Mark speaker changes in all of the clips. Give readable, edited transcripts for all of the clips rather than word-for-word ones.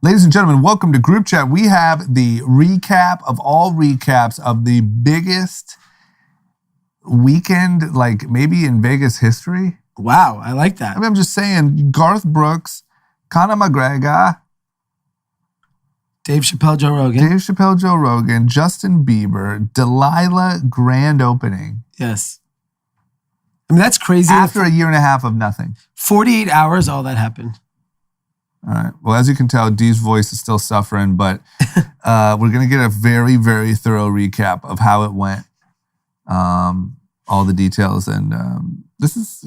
Speaker 1: Ladies and gentlemen, welcome to Group Chat. We have the recap of all recaps of the biggest weekend, like maybe in Vegas history.
Speaker 2: Wow, I like that.
Speaker 1: I mean, I'm just saying, Garth Brooks, Conor McGregor,
Speaker 2: Dave Chappelle, Joe Rogan,
Speaker 1: Justin Bieber, Delilah grand opening.
Speaker 2: Yes. I mean, that's crazy.
Speaker 1: After a year and a half of nothing.
Speaker 2: 48 hours, all that happened.
Speaker 1: All right. Well, as you can tell, Dee's voice is still suffering, but we're going to get a very, very thorough recap of how it went, all the details, and this is,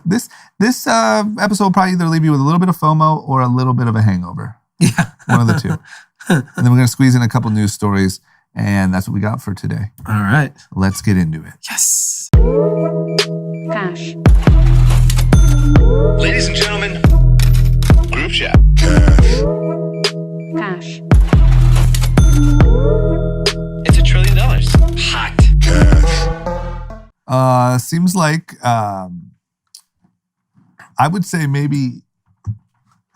Speaker 1: this episode will probably either leave you with a little bit of FOMO or a little bit of a hangover.
Speaker 2: Yeah,
Speaker 1: one of the two. And then we're going to squeeze in a couple news stories, and that's what we got for today.
Speaker 2: All right,
Speaker 1: let's get into it.
Speaker 2: Yes.
Speaker 3: Cash.
Speaker 4: Ladies and gentlemen, Group Chat.
Speaker 3: Cash.
Speaker 4: It's $1 trillion. Hot.
Speaker 1: Seems like I would say maybe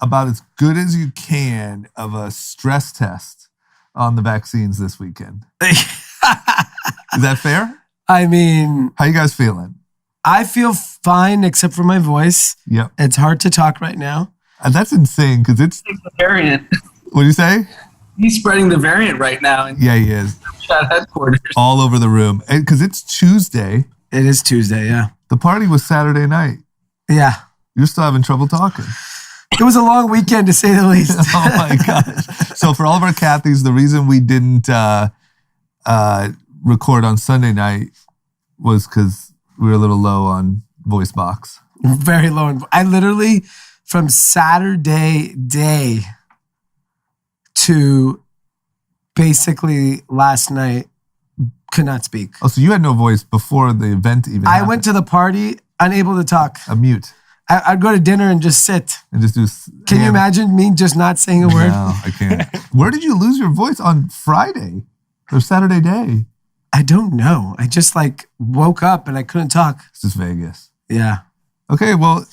Speaker 1: about as good as you can of a stress test on the vaccines this weekend. Is that fair?
Speaker 2: I mean,
Speaker 1: how you guys feeling?
Speaker 2: I feel fine except for my voice.
Speaker 1: Yep.
Speaker 2: It's hard to talk right now.
Speaker 1: And that's insane because it's
Speaker 5: the variant.
Speaker 1: What do you say?
Speaker 5: He's spreading the variant right now.
Speaker 1: Yeah, he is.
Speaker 5: At headquarters.
Speaker 1: All over the room. Because it's Tuesday.
Speaker 2: It is Tuesday, yeah.
Speaker 1: The party was Saturday night.
Speaker 2: Yeah.
Speaker 1: You're still having trouble talking.
Speaker 2: It was a long weekend, to say the least.
Speaker 1: Oh, my gosh. So for all of our Kathys, the reason we didn't record on Sunday night was because we were a little low on voice box.
Speaker 2: Very low. I literally, from Saturday day to basically last night, could not speak.
Speaker 1: Oh, so you had no voice before the event even happened.
Speaker 2: I went to the party, unable to talk.
Speaker 1: A mute.
Speaker 2: I'd go to dinner and just sit.
Speaker 1: And just do...
Speaker 2: Can you imagine me just not saying a word?
Speaker 1: No, I can't. Where did you lose your voice on Friday or Saturday day?
Speaker 2: I don't know. I just woke up and I couldn't talk.
Speaker 1: It's just Vegas.
Speaker 2: Yeah.
Speaker 1: Okay, well...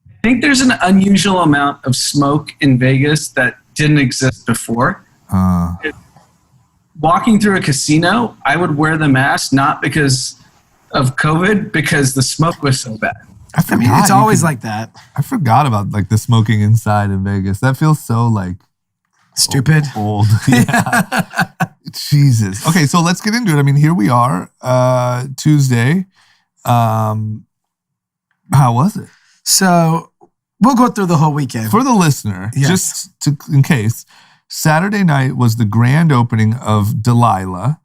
Speaker 5: I think there's an unusual amount of smoke in Vegas that didn't exist before. Walking through a casino, I would wear the mask not because of COVID, because the smoke was so bad.
Speaker 2: I mean, it's always like that.
Speaker 1: I forgot about the smoking inside in Vegas. That feels so
Speaker 2: stupid.
Speaker 1: Old. Yeah. Jesus. Okay, so let's get into it. I mean, here we are, Tuesday. How was it?
Speaker 2: So we'll go through the whole weekend.
Speaker 1: For the listener,
Speaker 2: yes.
Speaker 1: in case, Saturday night was the grand opening of Delilah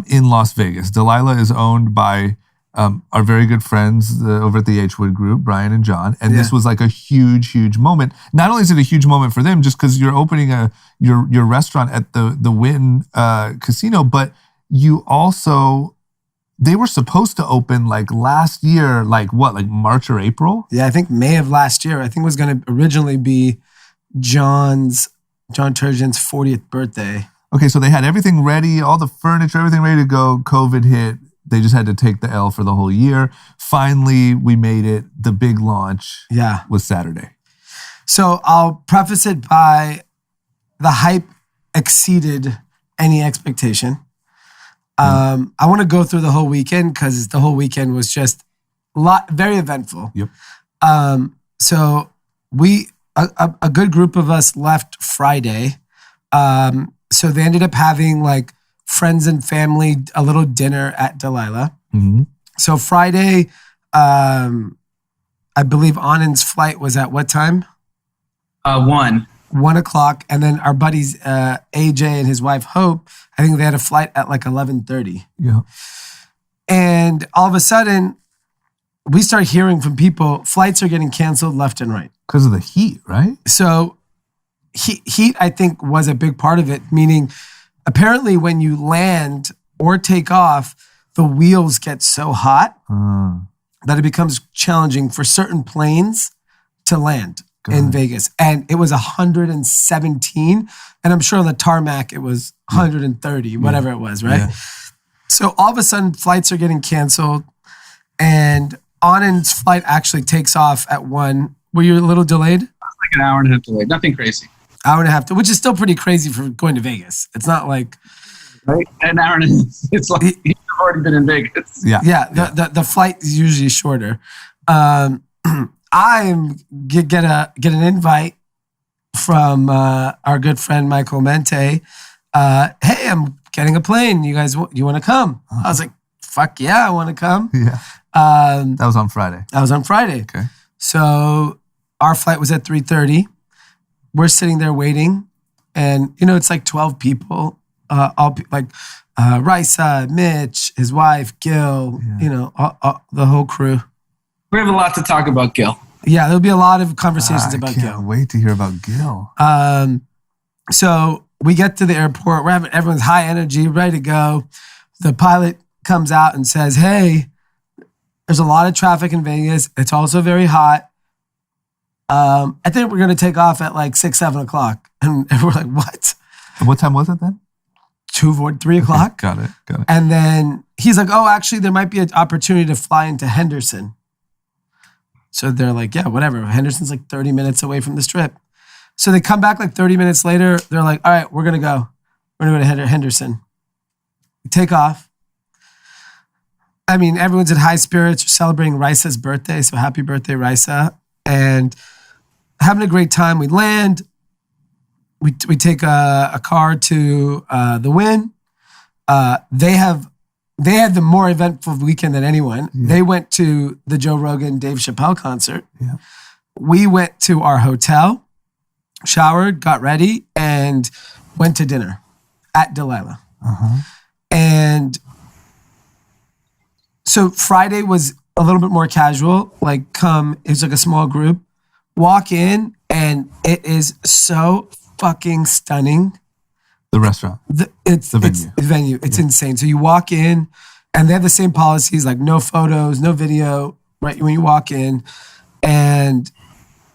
Speaker 1: in Las Vegas. Delilah is owned by our very good friends over at the H Wood Group, Brian and John. And this was a huge, huge moment. Not only is it a huge moment for them, just because you're opening your restaurant at the Wynn Casino, but you also... They were supposed to open last year, March or April?
Speaker 2: Yeah, I think May of last year. I think it was going to originally be John Turgeon's 40th birthday.
Speaker 1: Okay, so they had everything ready, all the furniture, everything ready to go. COVID hit. They just had to take the L for the whole year. Finally, we made it. The big launch was Saturday.
Speaker 2: So I'll preface it by the hype exceeded any expectation. I want to go through the whole weekend because the whole weekend was just very eventful.
Speaker 1: Yep.
Speaker 2: So a good group of us left Friday. So they ended up having friends and family, a little dinner at Delilah.
Speaker 1: Mm-hmm. So
Speaker 2: Friday, I believe Anand's flight was at what time?
Speaker 5: 1
Speaker 2: o'clock, and then our buddies AJ and his wife Hope, I think they had a flight at 11:30.
Speaker 1: Yeah.
Speaker 2: And all of a sudden, we start hearing from people, flights are getting canceled left and right.
Speaker 1: Because of the heat, right?
Speaker 2: So heat, I think, was a big part of it, meaning apparently when you land or take off, the wheels get so hot that it becomes challenging for certain planes to land in Vegas. And it was 117. And I'm sure on the tarmac, it was 130, whatever it was, right? Yeah. So all of a sudden, flights are getting canceled. And Anand's flight actually takes off at 1. Were you a little delayed?
Speaker 5: An hour and a half delayed. Nothing crazy.
Speaker 2: Hour and a half, which is still pretty crazy for going to Vegas. It's not like
Speaker 5: Right? An hour and it's like you've already been in Vegas.
Speaker 2: The flight is usually shorter. I get an invite from our good friend Michael Mente. Hey, I'm getting a plane. You guys, you want to come? I was like, fuck yeah, I want to come.
Speaker 1: Yeah. That was on Friday. Okay.
Speaker 2: So our flight was at 3:30. We're sitting there waiting, and it's like 12 people, all like Risa, Mitch, his wife, Gil, the whole crew.
Speaker 5: We have a lot to talk about, Gil.
Speaker 2: Yeah, there'll be a lot of conversations about
Speaker 1: Gil. I
Speaker 2: Gil.
Speaker 1: can't wait to hear about Gil.
Speaker 2: So we get to the airport. Everyone's high energy, ready to go. The pilot comes out and says, "Hey, there's a lot of traffic in Vegas. It's also very hot. I think we're going to take off at like 6, 7 o'clock." And we're like, "What?"
Speaker 1: And what time was it then?
Speaker 2: 2, 3 o'clock.
Speaker 1: Got it.
Speaker 2: And then he's like, "Oh, actually, there might be an opportunity to fly into Henderson." So they're like, "Yeah, whatever. Henderson's like 30 minutes away from the Strip." So they come back like 30 minutes later. They're like, "All right, we're going to go. We're going to go to Henderson." We take off. I mean, everyone's in high spirits. We're celebrating Risa's birthday. So happy birthday, Risa. And having a great time. We land. We take a car to the Wynn. They had the more eventful weekend than anyone. Yeah. They went to the Joe Rogan, Dave Chappelle concert.
Speaker 1: Yeah.
Speaker 2: We went to our hotel, showered, got ready, and went to dinner at Delilah.
Speaker 1: Uh-huh.
Speaker 2: And so Friday was a little bit more casual. Like it's like a small group. Walk in, and it is so fucking stunning.
Speaker 1: The restaurant.
Speaker 2: It's the venue. It's insane. So you walk in, and they have the same policies, like no photos, no video, right when you walk in. And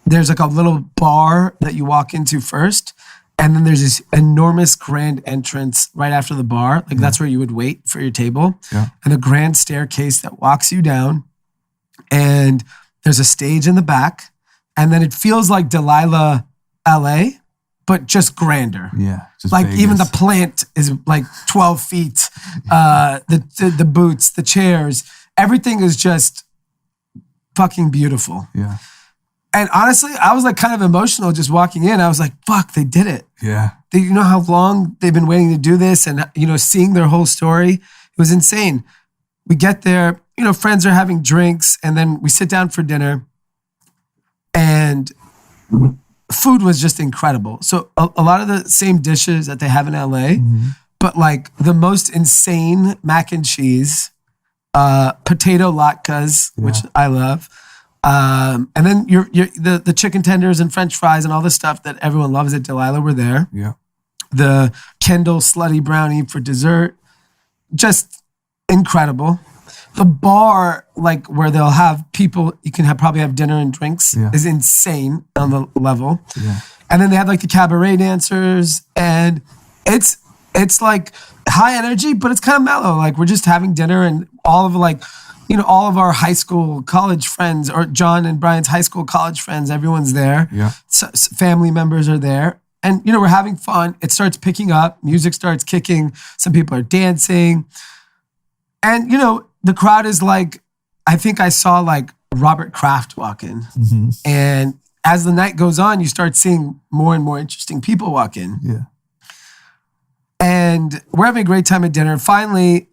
Speaker 2: there's like a little bar that you walk into first. And then there's this enormous grand entrance right after the bar. Like that's where you would wait for your table.
Speaker 1: Yeah.
Speaker 2: And a grand staircase that walks you down. And there's a stage in the back. And then it feels like Delilah LA, but just grander.
Speaker 1: Yeah. Just
Speaker 2: like
Speaker 1: Vegas.
Speaker 2: Even the plant is like 12 feet. The boots, the chairs, everything is just fucking beautiful.
Speaker 1: Yeah.
Speaker 2: And honestly, I was like kind of emotional just walking in. I was like, fuck, they did it.
Speaker 1: Yeah.
Speaker 2: You know how long they've been waiting to do this, and seeing their whole story. It was insane. We get there, friends are having drinks, and then we sit down for dinner. And food was just incredible. So a lot of the same dishes that they have in LA, but like the most insane mac and cheese, potato latkes, which I love. And then the chicken tenders and French fries and all the stuff that everyone loves at Delilah were there.
Speaker 1: Yeah.
Speaker 2: The Kendall slutty brownie for dessert, just incredible. The bar, like where they'll have people, you can probably have dinner and drinks, is insane on the level.
Speaker 1: Yeah.
Speaker 2: And then they have like the cabaret dancers, and it's like high energy, but it's kind of mellow. Like we're just having dinner, and all of all of our high school, college friends, or John and Brian's high school, college friends, everyone's there.
Speaker 1: Yeah.
Speaker 2: Family members are there. And, we're having fun. It starts picking up. Music starts kicking. Some people are dancing. And, the crowd is like, I think I saw like Robert Kraft walk in. Mm-hmm. And as the night goes on, you start seeing more and more interesting people walk in.
Speaker 1: Yeah.
Speaker 2: And we're having a great time at dinner. Finally,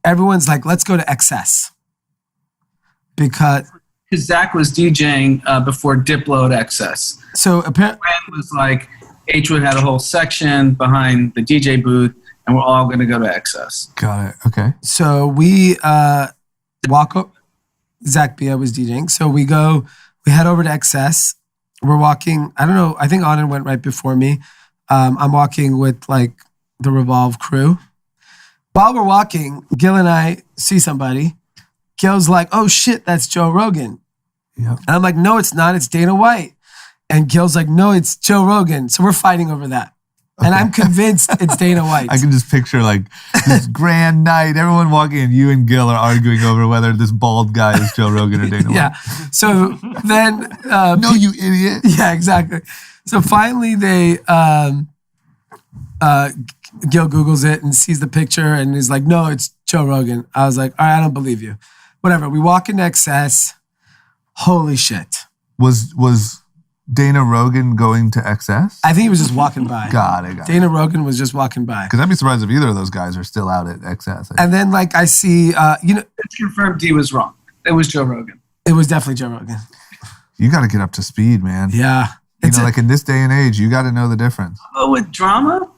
Speaker 2: everyone's like, let's go to XS. Because
Speaker 5: Zach was DJing before Diplo at XS.
Speaker 2: So apparently
Speaker 5: it was like, H-Wood had a whole section behind the DJ booth, and we're all going to go to XS.
Speaker 1: Got it. Okay.
Speaker 2: So we walk up. Zach Bia was DJing. So we head over to XS. We're walking. I don't know. I think Anand went right before me. I'm walking with like the Revolve crew. While we're walking, Gil and I see somebody. Gil's like, "Oh shit, that's Joe Rogan."
Speaker 1: Yep.
Speaker 2: And I'm like, "No, it's not. It's Dana White." And Gil's like, "No, it's Joe Rogan." So we're fighting over that. Okay. And I'm convinced it's Dana White.
Speaker 1: I can just picture like this grand night, everyone walking, and you and Gil are arguing over whether this bald guy is Joe Rogan or Dana White.
Speaker 2: Yeah. So then...
Speaker 1: no, you idiot.
Speaker 2: Yeah, exactly. So finally they, Gil Googles it and sees the picture and he's like, no, it's Joe Rogan. I was like, all right, I don't believe you. Whatever. We walk into XS. Holy shit.
Speaker 1: Was Dana Rogan going to XS?
Speaker 2: I think he was just walking by.
Speaker 1: Got it.
Speaker 2: Dana Rogan was just walking by.
Speaker 1: Because I'd be surprised if either of those guys are still out at XS.
Speaker 2: And then like I see,
Speaker 5: It's confirmed Dee was wrong. It was Joe Rogan.
Speaker 2: it was definitely Joe Rogan.
Speaker 1: You got to get up to speed, man.
Speaker 2: Yeah.
Speaker 1: You know, like in this day and age, you got to know the difference.
Speaker 5: Oh, with drama?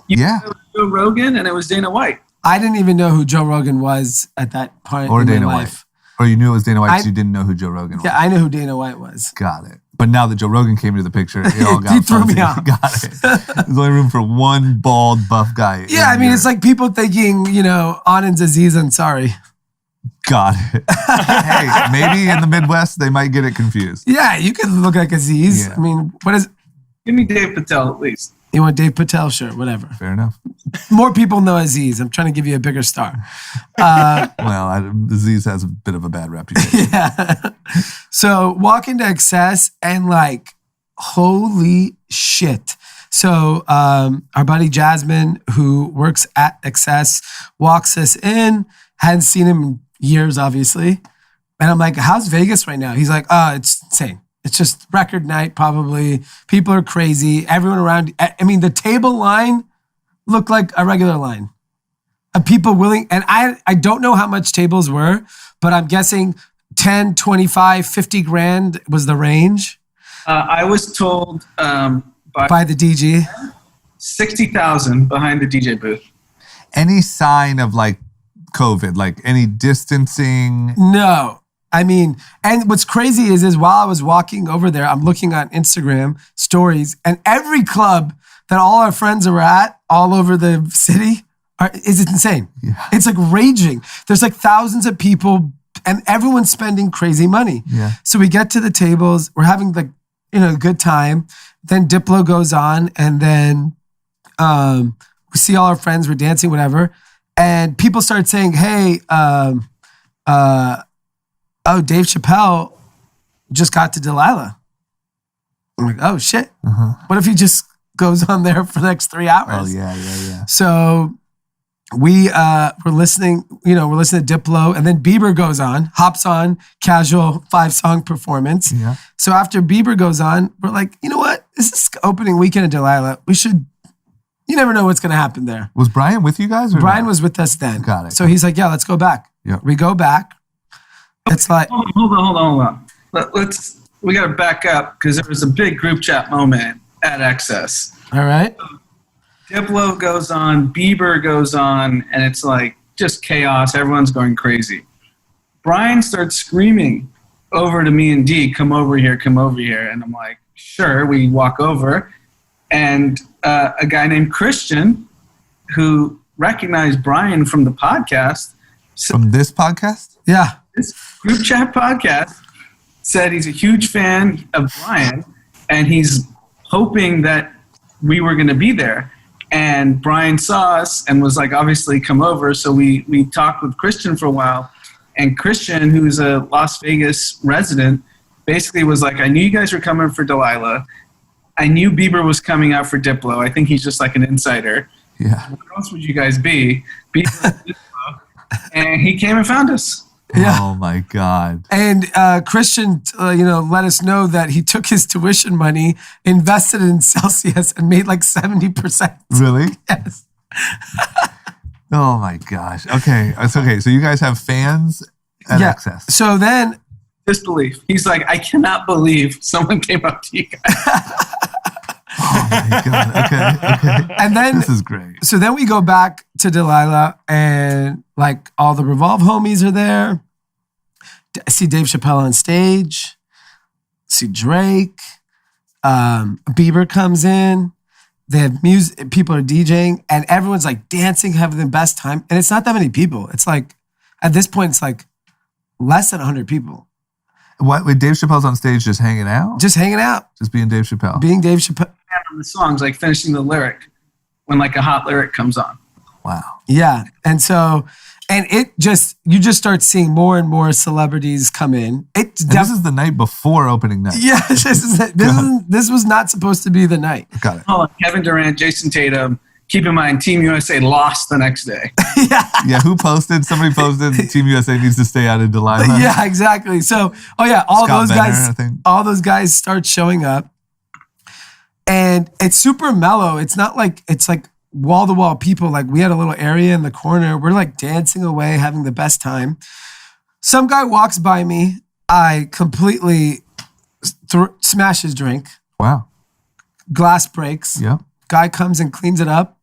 Speaker 1: Yeah.
Speaker 5: It was Joe Rogan and it was Dana White.
Speaker 2: I didn't even know who Joe Rogan was at that point
Speaker 1: Or
Speaker 2: in
Speaker 1: Dana
Speaker 2: my
Speaker 1: White.
Speaker 2: life.
Speaker 1: Or you knew it was Dana White because you didn't know who Joe Rogan was.
Speaker 2: Yeah, I knew who Dana White was.
Speaker 1: Got it. But now that Joe Rogan came into the picture, it all got
Speaker 2: He threw
Speaker 1: fuzzy.
Speaker 2: me off.
Speaker 1: Got it. There's only room for one bald, buff guy.
Speaker 2: Yeah, I mean, it's like people thinking, Anand's Aziz Ansari.
Speaker 1: Got it. Hey, maybe in the Midwest, they might get it confused.
Speaker 2: Yeah, you could look like Aziz.
Speaker 1: Yeah.
Speaker 2: I mean, what is...
Speaker 5: Give me Dave Patel at least.
Speaker 2: You want Dave Patel? Sure, whatever.
Speaker 1: Fair enough.
Speaker 2: More people know Aziz. I'm trying to give you a bigger star.
Speaker 1: Well, Aziz has a bit of a bad reputation.
Speaker 2: Yeah. So walk into Excess and like, holy shit. So our buddy Jasmine, who works at Excess, walks us in. Hadn't seen him in years, obviously. And I'm like, how's Vegas right now? He's like, oh, it's insane. It's just record night, probably. People are crazy. Everyone around. I mean, the table line looked like a regular line of people willing. And I don't know how much tables were, but I'm guessing 10, 25, 50 grand was the range.
Speaker 5: I was told
Speaker 2: By the DG.
Speaker 5: 60,000 behind the DJ booth.
Speaker 1: Any sign of like COVID, like any distancing?
Speaker 2: No. I mean, and what's crazy is while I was walking over there, I'm looking on Instagram stories, and every club that all our friends are at all over the city is insane. Yeah. It's like raging. There's like thousands of people and everyone's spending crazy money.
Speaker 1: Yeah.
Speaker 2: So we get to the tables, we're having like, a good time. Then Diplo goes on, and then we see all our friends, we're dancing, whatever. And people start saying, hey, oh, Dave Chappelle just got to Delilah. I'm like, oh shit. What if he just goes on there for the next 3 hours?
Speaker 1: Oh yeah.
Speaker 2: So we're listening to Diplo, and then Bieber goes on, hops on, casual 5-song performance.
Speaker 1: Yeah.
Speaker 2: So after Bieber goes on, we're like, you know what? This is opening weekend at Delilah. You never know what's going to happen there.
Speaker 1: Was Brian with you guys? Or
Speaker 2: Brian
Speaker 1: no?
Speaker 2: was with us then.
Speaker 1: Got it.
Speaker 2: So he's like, yeah, let's go back.
Speaker 1: Yeah.
Speaker 2: We go back. It's like,
Speaker 5: Hold on. We got to back up because there was a big group chat moment at XS.
Speaker 2: all right.
Speaker 5: Diplo goes on, Bieber goes on, and it's like just chaos. Everyone's going crazy. Brian starts screaming over to me and Dee, come over here. And I'm like, sure. We walk over, and a guy named Christian, who recognized Brian from the podcast.
Speaker 1: From this podcast?
Speaker 2: Yeah.
Speaker 5: This group chat podcast, said he's a huge fan of Brian, and he's hoping that we were going to be there. And Brian saw us and was like, obviously come over. So we talked with Christian for a while. And Christian, who's a Las Vegas resident, basically was like, I knew you guys were coming for Delilah. I knew Bieber was coming out for Diplo. I think he's just like an insider.
Speaker 1: Yeah.
Speaker 5: What else would you guys be? Bieber, Diplo. And he came and found us.
Speaker 2: Yeah.
Speaker 1: Oh my God.
Speaker 2: And Christian, let us know that he took his tuition money, invested in Celsius, and made like 70%.
Speaker 1: Really?
Speaker 2: Yes.
Speaker 1: Oh my gosh. Okay. It's okay. So you guys have fans at XS.
Speaker 2: So then,
Speaker 5: Disbelief. He's like, I cannot believe someone came up to you guys.
Speaker 1: Oh my God. Okay.
Speaker 2: and then,
Speaker 1: This is great.
Speaker 2: so then we go back to Delilah, and like all the Revolve homies are there. I see Dave Chappelle on stage. See Drake. Bieber comes in. They have music. People are DJing, and everyone's like dancing, having the best time. And it's not that many people. It's like, at this point, it's like less than 100 people.
Speaker 1: What? Wait, Dave Chappelle's on stage just hanging out?
Speaker 2: Just hanging out.
Speaker 1: Just being Dave Chappelle.
Speaker 2: Being Dave Chappelle.
Speaker 5: On the songs, like finishing the lyric when like a hot lyric comes on.
Speaker 1: Wow.
Speaker 2: Yeah. And so And you just start seeing more and more celebrities come in.
Speaker 1: This is the night before opening night.
Speaker 2: Yeah, this was not supposed to be the night.
Speaker 1: Got it.
Speaker 5: Oh, Kevin Durant, Jason Tatum. Keep in mind, Team USA lost the next day.
Speaker 1: Yeah, who posted? Somebody posted Team USA needs to stay out of Delilah.
Speaker 2: Yeah, exactly. So, all those guys start showing up. And it's super mellow. It's not like, it's like wall-to-wall people. Like, we had a little area in the corner. We're like dancing away, having the best time. Some guy walks by me. I completely smash his drink.
Speaker 1: Wow.
Speaker 2: Glass breaks.
Speaker 1: Yeah.
Speaker 2: Guy comes and cleans it up.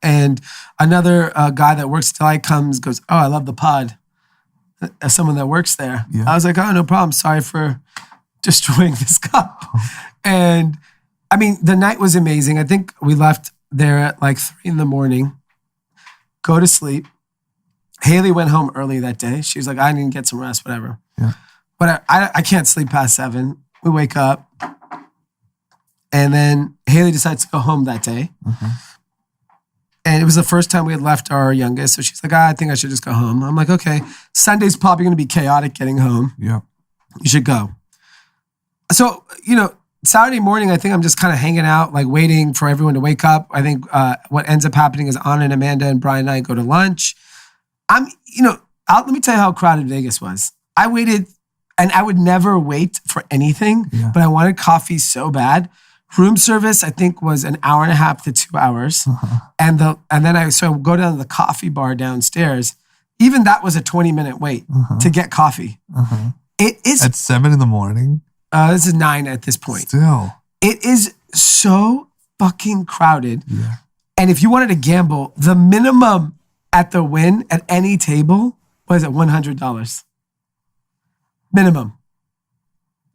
Speaker 2: And another guy that works till I comes, goes, "Oh, I love the pod." As someone that works there.
Speaker 1: Yeah.
Speaker 2: I was like, "Oh, no problem. Sorry for destroying this cup." And I mean, the night was amazing. I think we left there at like 3 a.m, go to sleep. Haley went home early that day. She was like, "I need to get some rest, whatever."
Speaker 1: Yeah.
Speaker 2: But I can't sleep past 7. We wake up. And then Haley decides to go home that day.
Speaker 1: Mm-hmm.
Speaker 2: And it was the first time we had left our youngest. So she's like, I think I should just go home. I'm like, okay, Sunday's probably going to be chaotic getting home.
Speaker 1: Yeah.
Speaker 2: You should go. So, Saturday morning, I think I'm just kind of hanging out, like waiting for everyone to wake up. I think what ends up happening is Anna and Amanda and Brian and I go to lunch. Let me tell you how crowded Vegas was. I waited, and I would never wait for anything, but I wanted coffee so bad. Room service, I think, was an hour and a half to 2 hours.
Speaker 1: Uh-huh.
Speaker 2: And then I go down to the coffee bar downstairs. Even that was a 20-minute wait to get coffee.
Speaker 1: Uh-huh.
Speaker 2: It is
Speaker 1: at 7 a.m.
Speaker 2: This is 9 at this point.
Speaker 1: Still.
Speaker 2: It is so fucking crowded.
Speaker 1: Yeah.
Speaker 2: And if you wanted to gamble, the minimum at the win at any table was at $100. Minimum.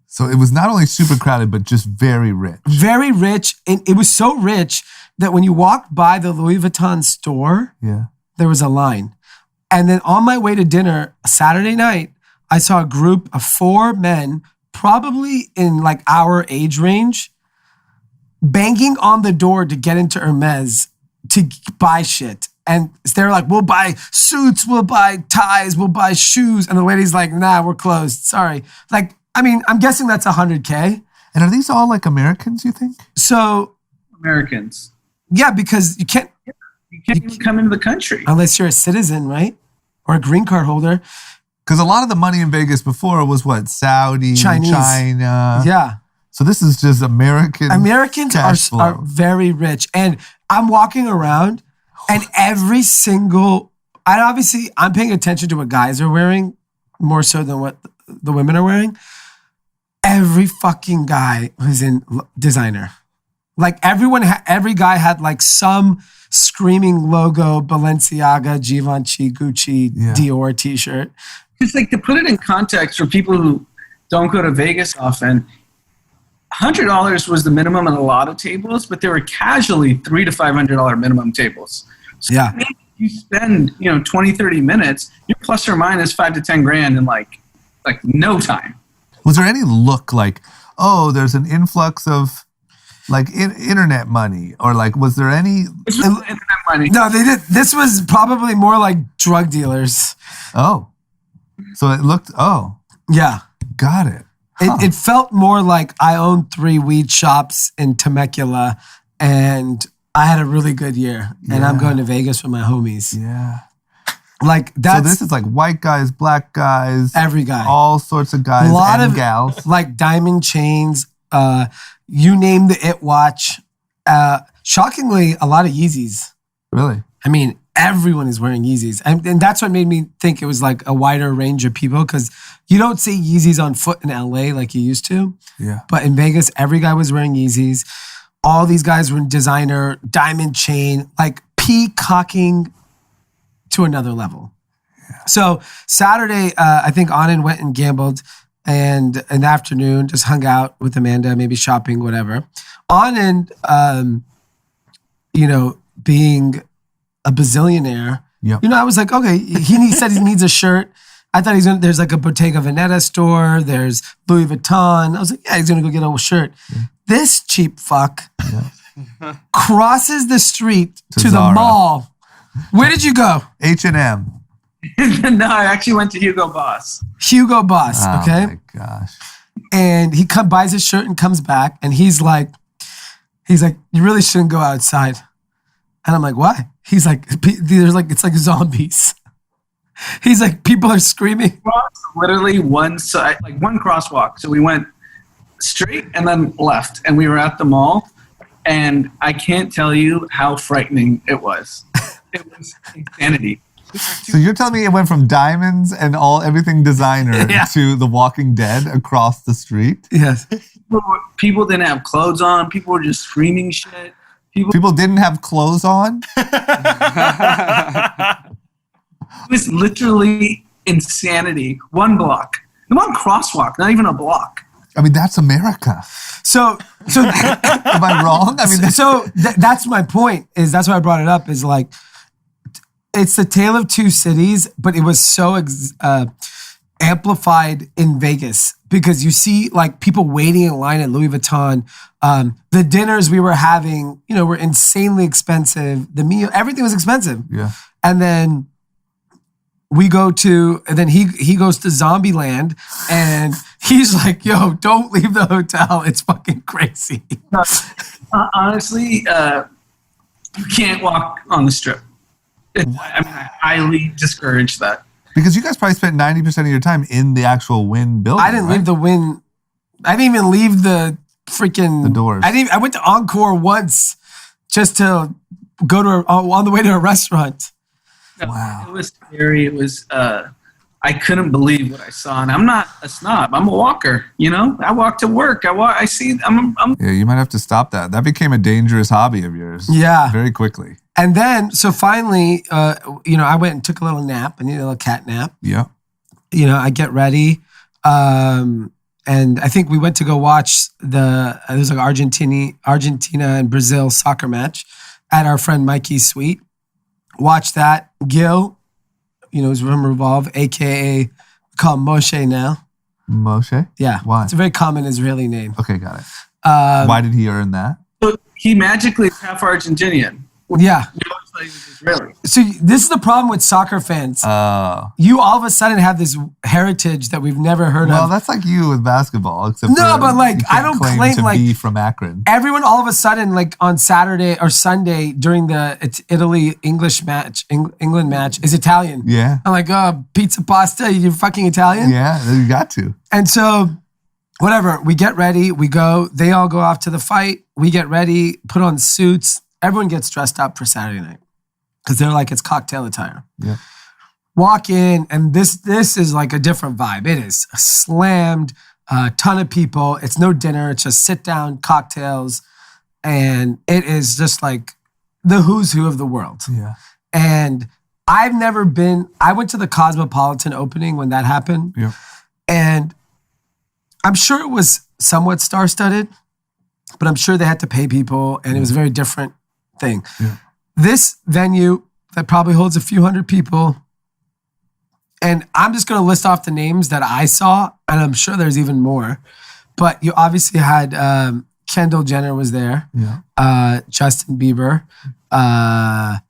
Speaker 1: So it was not only super crowded, but just very rich.
Speaker 2: Very rich. And it was so rich that when you walked by the Louis Vuitton store, there was a line. And then on my way to dinner, Saturday night, I saw a group of 4 men, probably in like our age range, banging on the door to get into Hermes to buy shit. And they're like, "We'll buy suits, we'll buy ties, we'll buy shoes." And the lady's like, "Nah, we're closed. Sorry." Like, I mean, I'm guessing that's $100K.
Speaker 1: And are these all like Americans, you think?
Speaker 2: So
Speaker 5: Americans.
Speaker 2: Yeah, because you can't
Speaker 5: even come into the country.
Speaker 2: Unless you're a citizen, right? Or a green card holder.
Speaker 1: Because a lot of the money in Vegas before was what? Saudi,
Speaker 2: Chinese.
Speaker 1: China.
Speaker 2: Yeah.
Speaker 1: So this is just Americans
Speaker 2: are very rich. And I'm walking around and I'm paying attention to what guys are wearing more so than what the women are wearing. Every fucking guy was in designer. Like every guy had like some screaming logo, Balenciaga, Givenchy, Gucci, Dior t-shirt.
Speaker 5: Just like to put it in context for people who don't go to Vegas often, $100 was the minimum at a lot of tables, but there were casually $300 to $500 minimum tables. So if you spend 20, 30 minutes, you're plus or minus $5 to $10,000 in like no time.
Speaker 1: Was there any look like, oh, there's an influx of like internet money, or like was there any
Speaker 5: internet money?
Speaker 2: No, they did. This was probably more like drug dealers.
Speaker 1: Oh, so it looked. Oh,
Speaker 2: yeah,
Speaker 1: got it.
Speaker 2: It felt more like I owned 3 weed shops in Temecula, and I had a really good year. And I'm going to Vegas with my homies.
Speaker 1: Yeah.
Speaker 2: Like that's,
Speaker 1: so this is like white guys, black guys,
Speaker 2: every guy,
Speaker 1: all sorts of guys,
Speaker 2: a lot
Speaker 1: and
Speaker 2: of
Speaker 1: gals,
Speaker 2: like diamond chains. You name the it watch. Shockingly, a lot of Yeezys.
Speaker 1: Really?
Speaker 2: I mean, everyone is wearing Yeezys, and that's what made me think it was like a wider range of people, because you don't see Yeezys on foot in LA like you used to.
Speaker 1: Yeah.
Speaker 2: But in Vegas, every guy was wearing Yeezys. All these guys were in designer, diamond chain, like peacocking to another level. Yeah. So Saturday, I think Anand went and gambled, and in the afternoon just hung out with Amanda, maybe shopping, whatever. Anand, being a bazillionaire, I was like, okay, he said he needs a shirt. I thought there's like a Bottega Veneta store, there's Louis Vuitton. I was like, yeah, he's gonna go get a shirt. Yeah. This cheap fuck crosses the street to the mall. Where did you go?
Speaker 1: H&M.
Speaker 5: No, I actually went to Hugo Boss.
Speaker 2: Hugo Boss, okay?
Speaker 1: Oh my gosh.
Speaker 2: And he buys his shirt and comes back, and he's like, you really shouldn't go outside. And I'm like, why? He's like, it's like zombies. He's like, people are screaming.
Speaker 5: Literally one side, like one crosswalk. So we went straight and then left, and we were at the mall. And I can't tell you how frightening it was. It was insanity.
Speaker 1: So you're telling me it went from diamonds and everything designer to The Walking Dead across the street?
Speaker 2: Yes.
Speaker 5: People didn't have clothes on. People were just screaming shit.
Speaker 1: People didn't have clothes on?
Speaker 5: It was literally insanity. One block. One crosswalk, not even a block.
Speaker 1: I mean, that's America.
Speaker 2: So
Speaker 1: am I wrong? I mean,
Speaker 2: that's my point. That's why I brought it up. Is like, it's the tale of two cities, but it was so amplified in Vegas because you see like people waiting in line at Louis Vuitton. The dinners we were having, were insanely expensive. The meal, everything was expensive.
Speaker 1: Yeah.
Speaker 2: And then he goes to Zombieland, and he's like, "Yo, don't leave the hotel. It's fucking crazy."
Speaker 5: Honestly, you can't walk on the strip. I highly discourage that.
Speaker 1: Because you guys probably spent 90% of your time in the actual Wynn building.
Speaker 2: I didn't leave the Wynn. I didn't even leave the freaking
Speaker 1: doors.
Speaker 2: I went to Encore once just to go to on the way to a restaurant.
Speaker 1: Wow.
Speaker 5: It was scary. It was. I couldn't believe what I saw, and I'm not a snob. I'm a walker. I walk to work. I see. I'm.
Speaker 1: Yeah, you might have to stop that. That became a dangerous hobby of yours.
Speaker 2: Yeah.
Speaker 1: Very quickly.
Speaker 2: And then, so finally, I went and took a little nap. I needed a little cat nap.
Speaker 1: Yeah.
Speaker 2: I get ready. And I think we went to go watch there was like Argentina and Brazil soccer match at our friend Mikey's suite. Watch that. Gil, is from Revolve, a.k.a. we call him Moshe now.
Speaker 1: Moshe?
Speaker 2: Yeah.
Speaker 1: Why?
Speaker 2: It's a very common Israeli name.
Speaker 1: Okay, got it. Why did he earn that?
Speaker 5: He magically is half Argentinian.
Speaker 2: Yeah.
Speaker 5: He was Israeli.
Speaker 2: So this is the problem with soccer fans. You all of a sudden have this heritage that we've never heard of.
Speaker 1: Well, that's like you with basketball. Except
Speaker 2: but like I don't claim
Speaker 1: to
Speaker 2: like
Speaker 1: be from Akron.
Speaker 2: Everyone all of a sudden like on Saturday or Sunday during the England match is Italian.
Speaker 1: Yeah.
Speaker 2: I'm like, pizza pasta, you're fucking Italian?
Speaker 1: Yeah, you got to.
Speaker 2: And so whatever, we get ready, we go, they all go off to the fight, we get ready, put on suits. Everyone gets dressed up for Saturday night because they're like, it's cocktail attire.
Speaker 1: Yeah.
Speaker 2: Walk in, and this is like a different vibe. It is slammed, a ton of people. It's no dinner. It's just sit down, cocktails, and it is just like the who's who of the world.
Speaker 1: Yeah.
Speaker 2: And I've never been. I went to the Cosmopolitan opening when that happened,
Speaker 1: Yeah.
Speaker 2: and I'm sure it was somewhat star-studded, but I'm sure they had to pay people, and it was a very different thing.
Speaker 1: Yeah.
Speaker 2: This venue that probably holds a few hundred people, and I'm just going to list off the names that I saw, and I'm sure there's even more. But you obviously had Kendall Jenner was there, Justin Bieber. I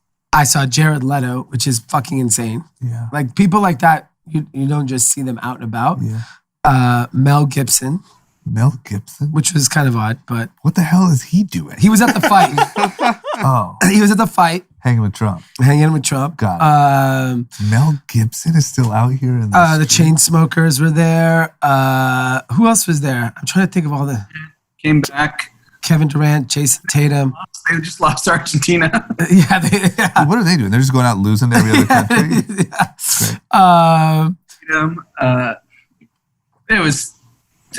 Speaker 2: saw Jared Leto, which is fucking insane.
Speaker 1: Yeah.
Speaker 2: Like people like that, you don't just see them out and about.
Speaker 1: Yeah.
Speaker 2: Mel Gibson.
Speaker 1: Mel Gibson?
Speaker 2: Which was kind of odd, but...
Speaker 1: What the hell is he doing?
Speaker 2: He was at the fight.
Speaker 1: Oh.
Speaker 2: He was at the fight.
Speaker 1: Hanging with Trump.
Speaker 2: Hanging with Trump.
Speaker 1: Got it. Mel Gibson is still out here in
Speaker 2: the Chainsmokers were there. Who else was there? I'm trying to think of all the...
Speaker 5: Came back.
Speaker 2: Kevin Durant, Jason Tatum.
Speaker 5: They just lost to Argentina.
Speaker 2: Yeah.
Speaker 1: What are they doing? They're just going out losing to every other country?
Speaker 2: Yeah.
Speaker 5: It was...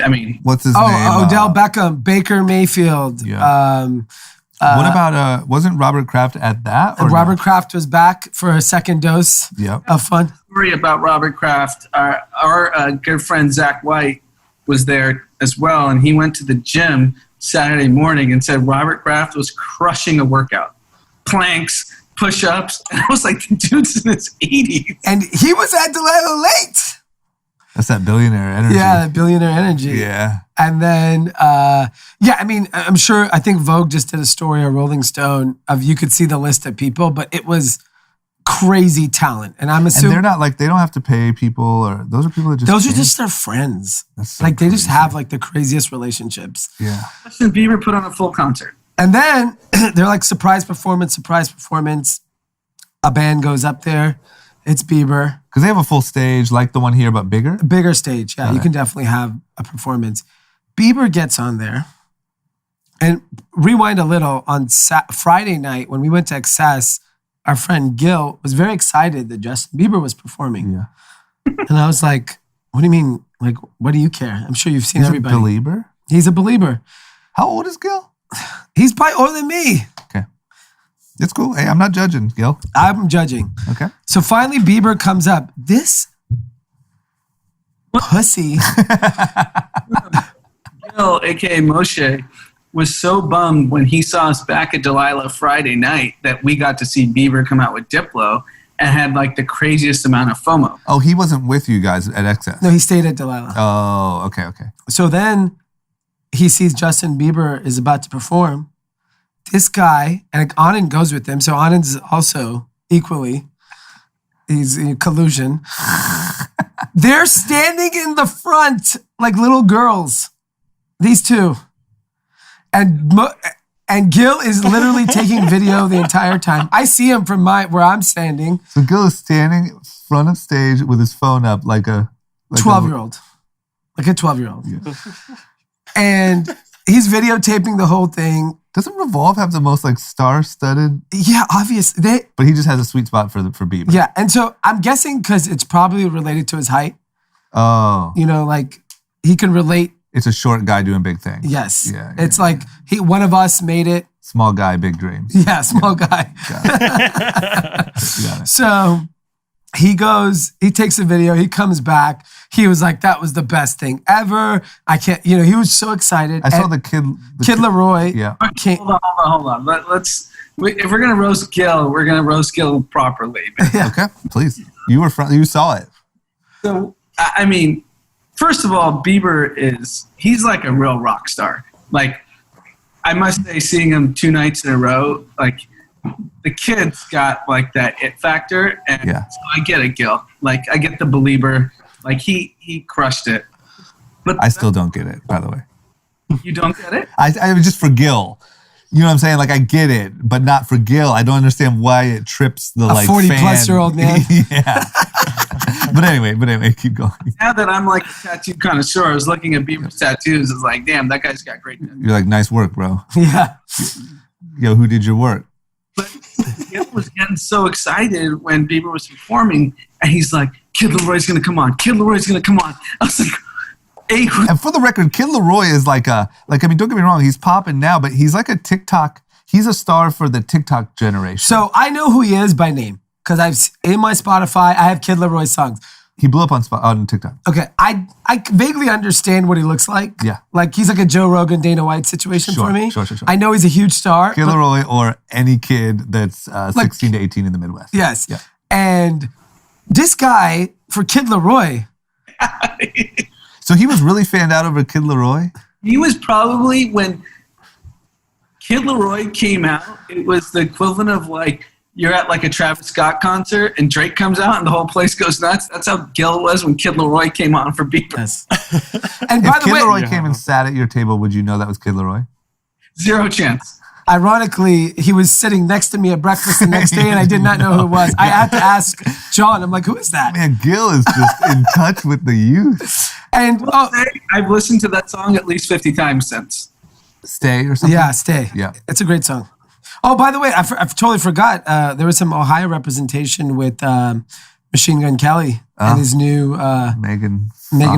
Speaker 5: I mean,
Speaker 1: what's his name?
Speaker 2: Odell Beckham, Baker Mayfield.
Speaker 1: Yeah. What about wasn't Robert Kraft at that? Or
Speaker 2: Robert Kraft was back for a second dose of fun.
Speaker 5: Story about Robert Kraft. Our good friend Zach White was there as well, and he went to the gym Saturday morning and said Robert Kraft was crushing a workout, planks, push-ups, and I was like, the dude's in his 80s,
Speaker 2: and he was at Delilah late.
Speaker 1: That's that billionaire energy.
Speaker 2: Yeah, that billionaire energy.
Speaker 1: Yeah.
Speaker 2: And then, I mean, I think Vogue just did a story, or Rolling Stone, of you could see the list of people, but it was crazy talent. And I'm
Speaker 1: And
Speaker 2: assuming
Speaker 1: they're not like, they don't have to pay people, or those are people that just.
Speaker 2: those are
Speaker 1: can.
Speaker 2: just their friends.
Speaker 1: That's so
Speaker 2: Like they just
Speaker 1: crazy.
Speaker 2: have like the craziest relationships.
Speaker 1: Yeah.
Speaker 5: Justin Bieber put on a full concert.
Speaker 2: And then they're like surprise performance. A band goes up there. It's Bieber.
Speaker 1: Because they have a full stage like the one here, but bigger.
Speaker 2: Bigger stage. Yeah, you
Speaker 1: Okay.
Speaker 2: can definitely have a performance. Bieber gets on there. And rewind a little, on Friday night when we went to Excess, our friend Gil was very excited that Justin Bieber was performing.
Speaker 1: Yeah.
Speaker 2: And I was like, what do you mean? Like, what do you care? I'm sure you've seen
Speaker 1: He's
Speaker 2: everybody.
Speaker 1: a believer.
Speaker 2: He's a believer.
Speaker 1: How old is Gil?
Speaker 2: He's probably older than me.
Speaker 1: Okay. It's cool. Hey, I'm not judging, Gil.
Speaker 2: I'm judging.
Speaker 1: Okay.
Speaker 2: So finally Bieber comes up. This pussy.
Speaker 5: Gil, aka Moshe, was so bummed when he saw us back at Delilah Friday night that we got to see Bieber come out with Diplo and had like the craziest amount of FOMO.
Speaker 1: Oh, he wasn't with you guys at Excess.
Speaker 2: No, he stayed at Delilah.
Speaker 1: Oh, okay.
Speaker 2: So then he sees Justin Bieber is about to perform. This guy, and Anand goes with him. So Anand's also equally, he's in collusion. They're standing in the front like little girls. These two. And Gil is literally taking video the entire time. I see him from where I'm standing.
Speaker 1: So Gil is standing front of stage with his phone up like a
Speaker 2: 12-year-old. Like a 12-year-old.
Speaker 1: Yeah.
Speaker 2: And he's videotaping the whole thing.
Speaker 1: Doesn't Revolve have the most like star-studded?
Speaker 2: Yeah, obvious.
Speaker 1: But he just has a sweet spot for Bieber.
Speaker 2: Yeah, and so I'm guessing because it's probably related to his height.
Speaker 1: Oh.
Speaker 2: You know, like he can relate.
Speaker 1: It's a short guy doing big things.
Speaker 2: Yes.
Speaker 1: Yeah.
Speaker 2: It's like one of us made it.
Speaker 1: Small guy, big dreams.
Speaker 2: Yeah, small guy.
Speaker 1: Got it.
Speaker 2: So he takes a video, he comes back. He was like, that was the best thing ever. I can't, he was so excited.
Speaker 1: I saw the kid.
Speaker 2: Kid Leroy.
Speaker 1: Yeah.
Speaker 5: Hold on. If we're gonna roast Gil, we're gonna roast Gil properly.
Speaker 1: Okay, please. You saw it.
Speaker 5: So I mean, first of all, Bieber he's like a real rock star. Like I must say, seeing him 2 nights in a row, like the kid's got like that it factor, and
Speaker 1: Yeah.
Speaker 5: so I get it, Gil. Like I get the believer. Like he crushed it. But
Speaker 1: I still don't get it, by the way.
Speaker 5: you don't get it?
Speaker 1: I was just for Gil. You know what I'm saying? Like I get it, but not for Gil. I don't understand why it trips the
Speaker 2: A 40-plus-year-old man.
Speaker 1: Yeah. But anyway, keep going.
Speaker 5: Now that I'm like a tattoo connoisseur, I was looking at Bieber's tattoos. It's like, damn, that guy's got great tattoos.
Speaker 1: You're like, nice work, bro.
Speaker 2: Yeah.
Speaker 1: Yo, who did your work?
Speaker 5: But Gil was getting so excited when Bieber was performing, and he's like, Kid Leroy's gonna come on. Kid Leroy's gonna come on. I was like, hey,
Speaker 1: And for the record, Kid Leroy is don't get me wrong, he's popping now, but he's like a TikTok, he's a star for the TikTok generation.
Speaker 2: So I know who he is by name because in my Spotify, I have Kid Leroy songs.
Speaker 1: He blew up on TikTok.
Speaker 2: Okay, I vaguely understand what he looks like.
Speaker 1: Yeah.
Speaker 2: Like he's like a Joe Rogan, Dana White situation
Speaker 1: Sure,
Speaker 2: for me.
Speaker 1: sure.
Speaker 2: I know he's a huge star.
Speaker 1: Kid Leroy or any kid that's 16 to 18 in the Midwest.
Speaker 2: Yes.
Speaker 1: Yeah.
Speaker 2: And this guy, for Kid Leroy,
Speaker 1: So he was really fanned out over Kid Leroy?
Speaker 5: he was probably, when Kid Leroy came out, it was the equivalent of like, you're at like a Travis Scott concert and Drake comes out and the whole place goes nuts. That's how Gil was when Kid Leroy came on for Bieber.
Speaker 2: yes. And by
Speaker 1: If
Speaker 2: the
Speaker 1: Kid
Speaker 2: way,
Speaker 1: Leroy came and sat at your table, would you know that was Kid Leroy?
Speaker 5: Zero chance.
Speaker 2: ironically, he was sitting next to me at breakfast the next day and I did not know who it was. I had to ask John. I'm like, who is that?
Speaker 1: Man, Gil is just in touch with the youth.
Speaker 2: And
Speaker 5: I've listened to that song at least 50 times since.
Speaker 1: Stay or something?
Speaker 2: yeah, Stay.
Speaker 1: Yeah.
Speaker 2: It's a great song. Oh, by the way, I totally forgot. There was some Ohio representation with Machine Gun Kelly and his new
Speaker 1: Megan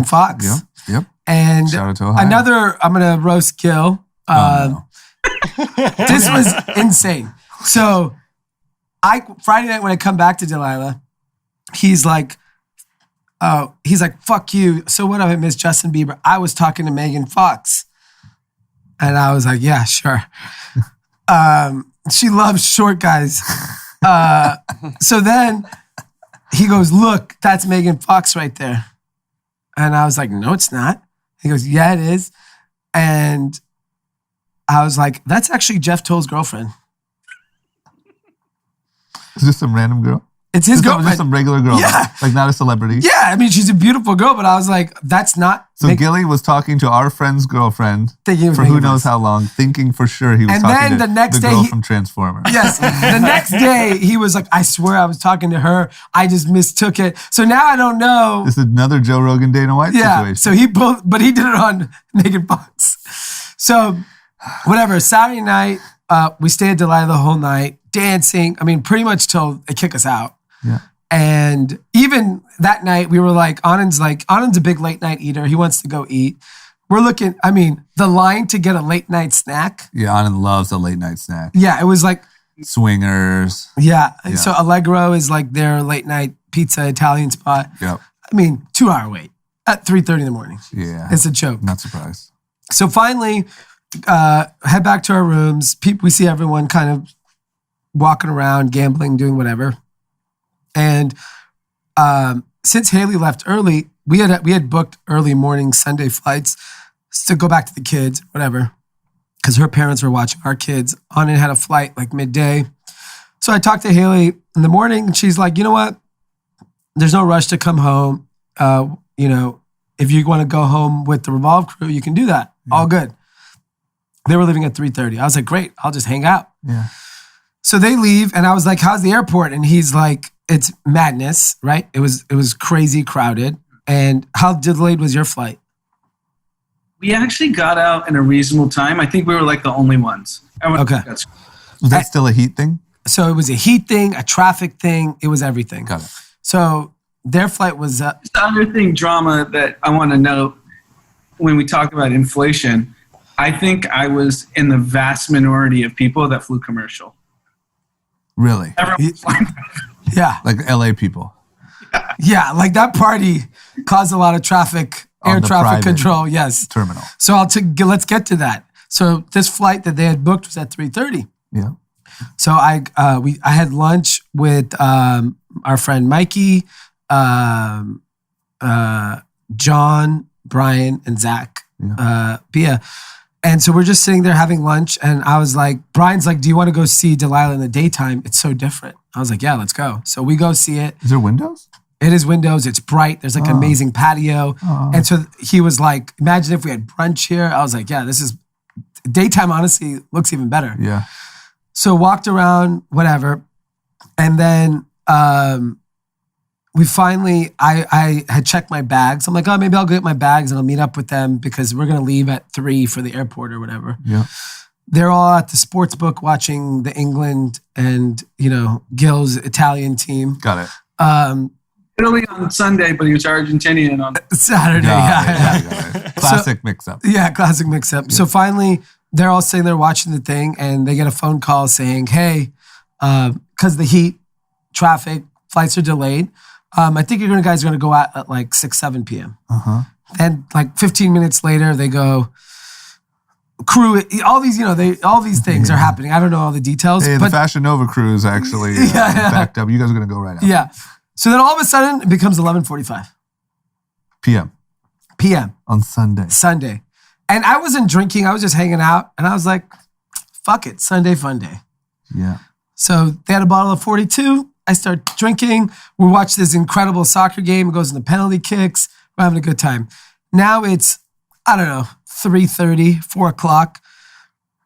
Speaker 2: Fox.
Speaker 1: Yep.
Speaker 2: And
Speaker 1: Shout out to Ohio.
Speaker 2: I'm going to roast Gil. This was insane. So Friday night when I come back to Delilah, he's like, fuck you. So what if I miss Justin Bieber? I was talking to Megan Fox. And I was like, yeah, sure. She loves short guys. So then he goes, look, that's Megan Fox right there. And I was like, no, it's not. He goes, yeah, it is. And I was like, that's actually Jeff Toll's girlfriend.
Speaker 1: Is this some random girl?
Speaker 2: It's his
Speaker 1: Just
Speaker 2: girlfriend.
Speaker 1: some regular girl.
Speaker 2: Yeah.
Speaker 1: Like not a celebrity.
Speaker 2: Yeah, I mean, she's a beautiful girl, but I was like, that's not.
Speaker 1: So Gilly was talking to our friend's girlfriend
Speaker 2: Thinking of
Speaker 1: for who
Speaker 2: Megan
Speaker 1: knows
Speaker 2: Fox.
Speaker 1: how long, thinking for sure he was
Speaker 2: And
Speaker 1: talking
Speaker 2: then
Speaker 1: to
Speaker 2: the next day
Speaker 1: girl
Speaker 2: he-
Speaker 1: from Transformers.
Speaker 2: Yes. The next day, he was like, I swear I was talking to her. I just mistook it. So now I don't know.
Speaker 1: This is another Joe Rogan Dana White
Speaker 2: Yeah.
Speaker 1: situation.
Speaker 2: So but he did it on Megan Fox. So whatever. Saturday night, we stayed at Delilah the whole night, dancing. I mean, pretty much till they kick us out.
Speaker 1: Yeah.
Speaker 2: And even that night, we were like, Anand's a big late night eater. He wants to go eat. We're looking, I mean, the line to get a late night snack.
Speaker 1: Yeah, Anand loves a late night snack.
Speaker 2: Yeah, it was like,
Speaker 1: Swingers.
Speaker 2: yeah.
Speaker 1: Yeah.
Speaker 2: So Allegro is like their late night pizza Italian spot.
Speaker 1: Yep.
Speaker 2: I mean, 2-hour wait at 3:30 in the morning.
Speaker 1: Yeah.
Speaker 2: It's a joke.
Speaker 1: Not surprised.
Speaker 2: So finally, head back to our rooms. We see everyone kind of walking around, gambling, doing whatever. And since Haley left early, we had booked early morning Sunday flights to go back to the kids, whatever, because her parents were watching our kids. Anand had a flight like midday. So I talked to Haley in the morning, and she's like, you know what? There's no rush to come home. If you want to go home with the Revolve crew, you can do that. Yeah. All good. They were leaving at 3:30. I was like, great, I'll just hang out.
Speaker 1: Yeah.
Speaker 2: So they leave, and I was like, how's the airport? And he's like, it's madness, right? It was crazy crowded. And how delayed was your flight?
Speaker 5: We actually got out in a reasonable time. I think we were like the only ones.
Speaker 2: Okay.
Speaker 1: Was that still a heat thing?
Speaker 2: So it was a heat thing, a traffic thing. It was everything.
Speaker 1: Got it.
Speaker 2: So their flight was...
Speaker 5: The other thing, drama, that I want to note when we talk about inflation, I think I was in the vast minority of people that flew commercial.
Speaker 1: Really?
Speaker 5: Everyone was flying.
Speaker 2: yeah.
Speaker 1: Like LA people.
Speaker 2: Yeah, like that party caused a lot of traffic,
Speaker 1: On
Speaker 2: air
Speaker 1: the
Speaker 2: traffic
Speaker 1: private
Speaker 2: control, yes.
Speaker 1: Terminal.
Speaker 2: So let's get to that. So this flight that they had booked was at 3:30.
Speaker 1: Yeah.
Speaker 2: So I had lunch with our friend Mikey, John, Brian, and Zach, Bia. And so we're just sitting there having lunch, and I was like, Brian's like, do you want to go see Delilah in the daytime? It's so different. I was like, yeah, let's go. So we go see it.
Speaker 1: Is there windows?
Speaker 2: It is windows. It's bright. There's like an amazing patio. And so he was like, imagine if we had brunch here. I was like, yeah, this is daytime. Honestly, looks even better.
Speaker 1: Yeah.
Speaker 2: So walked around, whatever. And then we finally, I had checked my bags. I'm like, oh, maybe I'll go get my bags and I'll meet up with them because we're going to leave at 3 for the airport or whatever.
Speaker 1: Yeah.
Speaker 2: They're all at the sports book watching the England and, Gil's Italian team.
Speaker 1: Got it.
Speaker 5: Italy on Sunday, but he was Argentinian on
Speaker 2: Saturday.
Speaker 1: Got it. Classic mix-up.
Speaker 2: Yeah, classic mix-up. So finally, they're all sitting there watching the thing, and they get a phone call saying, hey, because the heat, traffic, flights are delayed. I think you guys are going to go out at like 6, 7 p.m. And like 15 minutes later, they go, crew, all these things are happening. I don't know all the details.
Speaker 1: Hey,
Speaker 2: but
Speaker 1: the Fashion Nova crew is actually backed up. You guys are going to go right now.
Speaker 2: yeah. So then all of a sudden, it becomes 11:45 p.m.
Speaker 1: On
Speaker 2: Sunday. And I wasn't drinking. I was just hanging out. And I was like, fuck it. Sunday fun day.
Speaker 1: Yeah.
Speaker 2: So they had a bottle of 42. I start drinking. We watch this incredible soccer game. It goes into penalty kicks. We're having a good time. Now it's, I don't know, 3:30, 4 o'clock.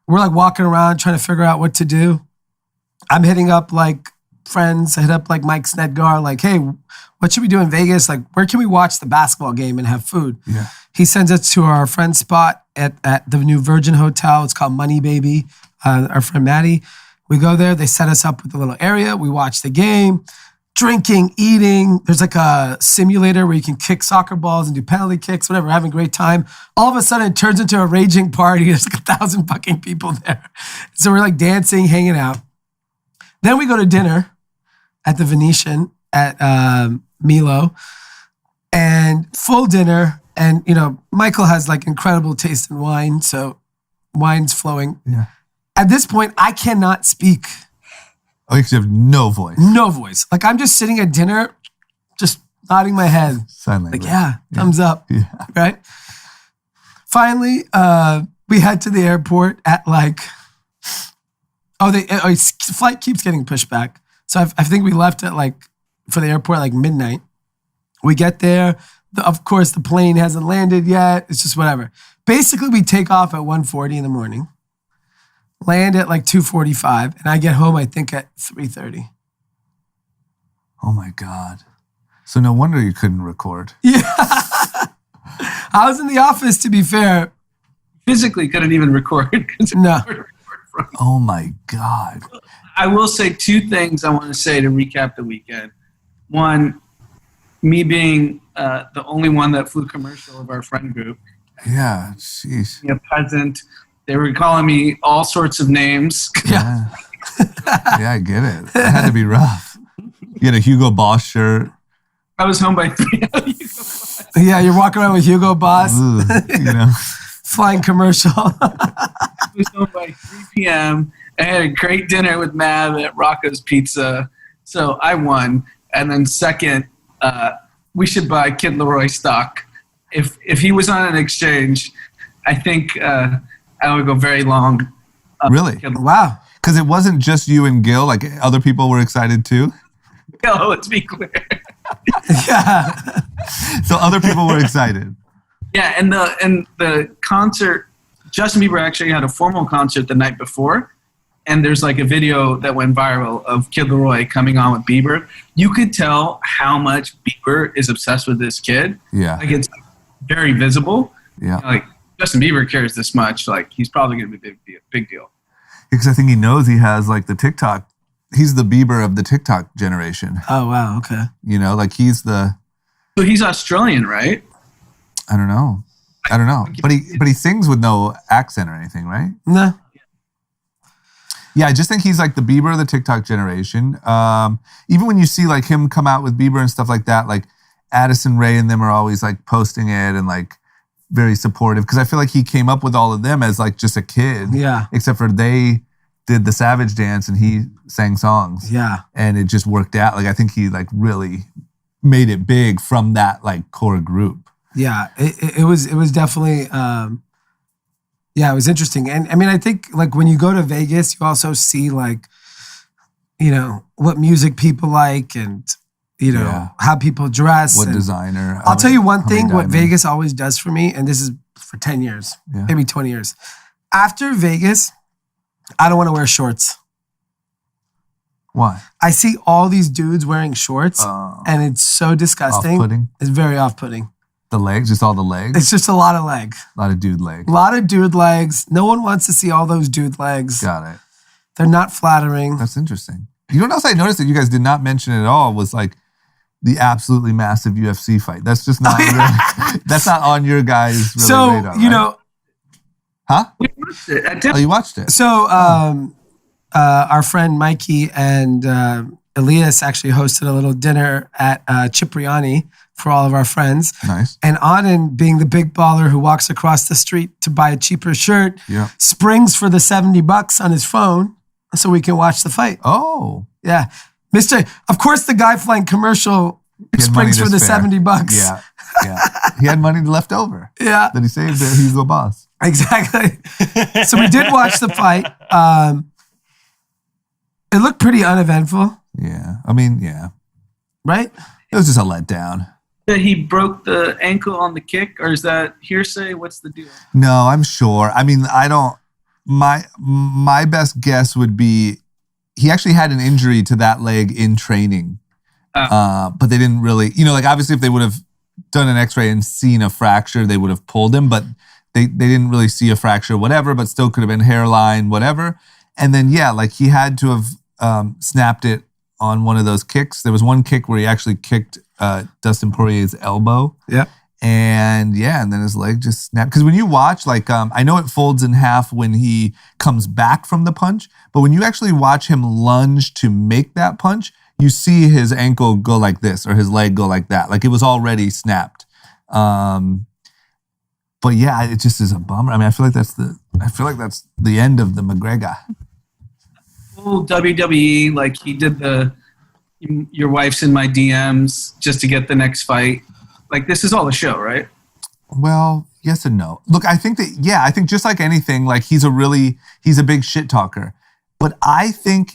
Speaker 2: We're like walking around trying to figure out what to do. I'm hitting up like friends. I hit up like Mike Snedgar, like, hey, what should we do in Vegas? Like, where can we watch the basketball game and have food?
Speaker 1: Yeah.
Speaker 2: He sends us to our friend's spot at the new Virgin Hotel. It's called Money Baby. Our friend Maddie. We go there. They set us up with a little area. We watch the game, drinking, eating. There's like a simulator where you can kick soccer balls and do penalty kicks, whatever. We're having a great time. All of a sudden, it turns into a raging party. There's like 1,000 fucking people there. So we're like dancing, hanging out. Then we go to dinner at the Venetian at Milo, and full dinner. And, Michael has like incredible taste in wine. So wine's flowing.
Speaker 1: Yeah.
Speaker 2: At this point, I cannot speak.
Speaker 1: Oh, you have no voice.
Speaker 2: No voice. Like I'm just sitting at dinner, just nodding my head.
Speaker 1: Sign language.
Speaker 2: Like, yeah, thumbs up.
Speaker 1: Yeah.
Speaker 2: Right? Finally, we head to the airport at like, flight keeps getting pushed back. So I think we left at like for the airport like midnight. We get there. Of course, the plane hasn't landed yet. It's just whatever. Basically, we take off at 1:40 in the morning, land at like 2:45, and I get home, I think, at 3:30.
Speaker 1: Oh my God. So no wonder you couldn't record.
Speaker 2: Yeah. I was in the office, to be fair.
Speaker 5: Physically couldn't even record.
Speaker 2: No.
Speaker 1: Oh my God.
Speaker 5: I will say two things I want to say to recap the weekend. One, me being the only one that flew commercial of our friend group.
Speaker 1: Yeah, jeez.
Speaker 5: A peasant. They were calling me all sorts of names.
Speaker 1: Yeah. Yeah, I get it. It had to be rough. You had a Hugo Boss shirt.
Speaker 5: I was home by 3.
Speaker 2: Yeah, you're walking around with Hugo Boss.
Speaker 1: Ooh, you know.
Speaker 2: Flying commercial.
Speaker 5: I was home by 3 p.m. I had a great dinner with Mav at Rocco's Pizza. So I won. And then second, we should buy Kid Leroy stock. If he was on an exchange, I think I would go very long.
Speaker 1: Really?
Speaker 2: Wow.
Speaker 1: Because it wasn't just you and Gil, like other people were excited too?
Speaker 5: Oh, let's be clear.
Speaker 2: Yeah.
Speaker 1: So other people were excited.
Speaker 5: Yeah, and the concert, Justin Bieber actually had a formal concert the night before, and there's like a video that went viral of Kid Leroy coming on with Bieber. You could tell how much Bieber is obsessed with this kid.
Speaker 1: Yeah.
Speaker 5: Like it's very visible.
Speaker 1: Yeah.
Speaker 5: Like Justin Bieber cares this much, like he's probably going to be a big deal.
Speaker 1: Because I think he knows he has like the TikTok. He's the Bieber of the TikTok generation.
Speaker 2: Oh, wow. Okay.
Speaker 1: You know, like he's the.
Speaker 5: So he's Australian, right?
Speaker 1: I don't know. But he sings with no accent or anything, right?
Speaker 2: No.
Speaker 1: Yeah, I just think he's like the Bieber of the TikTok generation. Even when you see like him come out with Bieber and stuff like that, like Addison Rae and them are always like posting it and like very supportive because I feel like he came up with all of them as like just a kid.
Speaker 2: Yeah.
Speaker 1: Except for they did the Savage Dance and he sang songs.
Speaker 2: Yeah.
Speaker 1: And it just worked out. Like I think he like really made it big from that like core group.
Speaker 2: Yeah. It was definitely yeah, it was interesting. And I mean, I think like when you go to Vegas, you also see like, you know, what music people like and, you know, how people dress.
Speaker 1: What
Speaker 2: and
Speaker 1: designer.
Speaker 2: I'll tell you one thing, what
Speaker 1: diamonds.
Speaker 2: Vegas always does for me, and this is for 10 years, maybe 20 years. After Vegas, I don't want to wear shorts.
Speaker 1: Why?
Speaker 2: I see all these dudes wearing shorts and it's so disgusting.
Speaker 1: Off-putting?
Speaker 2: It's very off-putting.
Speaker 1: The legs, just all the legs?
Speaker 2: It's just a lot of leg.
Speaker 1: A lot of dude legs.
Speaker 2: A lot of dude legs. No one wants to see all those dude legs.
Speaker 1: Got it.
Speaker 2: They're not flattering.
Speaker 1: That's interesting. You know what else I noticed that you guys did not mention at all was like the absolutely massive UFC fight. That's just not that's not on your guys' really
Speaker 2: so,
Speaker 1: radar,
Speaker 2: you
Speaker 1: right?
Speaker 2: know.
Speaker 5: Huh? We watched it.
Speaker 1: Oh, you watched it?
Speaker 2: So our friend Mikey and Elias actually hosted a little dinner at Cipriani for all of our friends.
Speaker 1: Nice.
Speaker 2: And Anand, being the big baller who walks across the street to buy a cheaper shirt, springs for the $70 on his phone so we can watch the fight.
Speaker 1: Oh.
Speaker 2: Yeah. Of course, the guy flying commercial springs for the $70.
Speaker 1: Yeah. Yeah. He had money left over.
Speaker 2: Yeah.
Speaker 1: That he saved at Hugo Boss.
Speaker 2: Exactly. So we did watch the fight. It looked pretty uneventful.
Speaker 1: Yeah. I mean, yeah.
Speaker 2: Right?
Speaker 1: It was just a letdown.
Speaker 5: That he broke the ankle on the kick, or is that hearsay? What's the deal?
Speaker 1: No, I'm sure. I mean, I don't. My best guess would be he actually had an injury to that leg in training, but they didn't really. You know, like obviously, if they would have done an X-ray and seen a fracture, they would have pulled him. But they didn't really see a fracture, whatever. But still could have been hairline, whatever. And then like he had to have snapped it on one of those kicks. There was one kick where he actually kicked Dustin Poirier's elbow.
Speaker 2: Yeah.
Speaker 1: And then his leg just snapped. Because when you watch, like, I know it folds in half when he comes back from the punch, but when you actually watch him lunge to make that punch, you see his ankle go like this or his leg go like that. Like it was already snapped. But yeah, it just is a bummer. I mean, I feel like that's the end of the McGregor.
Speaker 5: Full WWE, like he did the your wife's in my DMs just to get the next fight. Like this is all a show, right?
Speaker 1: Well, yes and no. Look, I think just like anything, like he's a big shit talker. But I think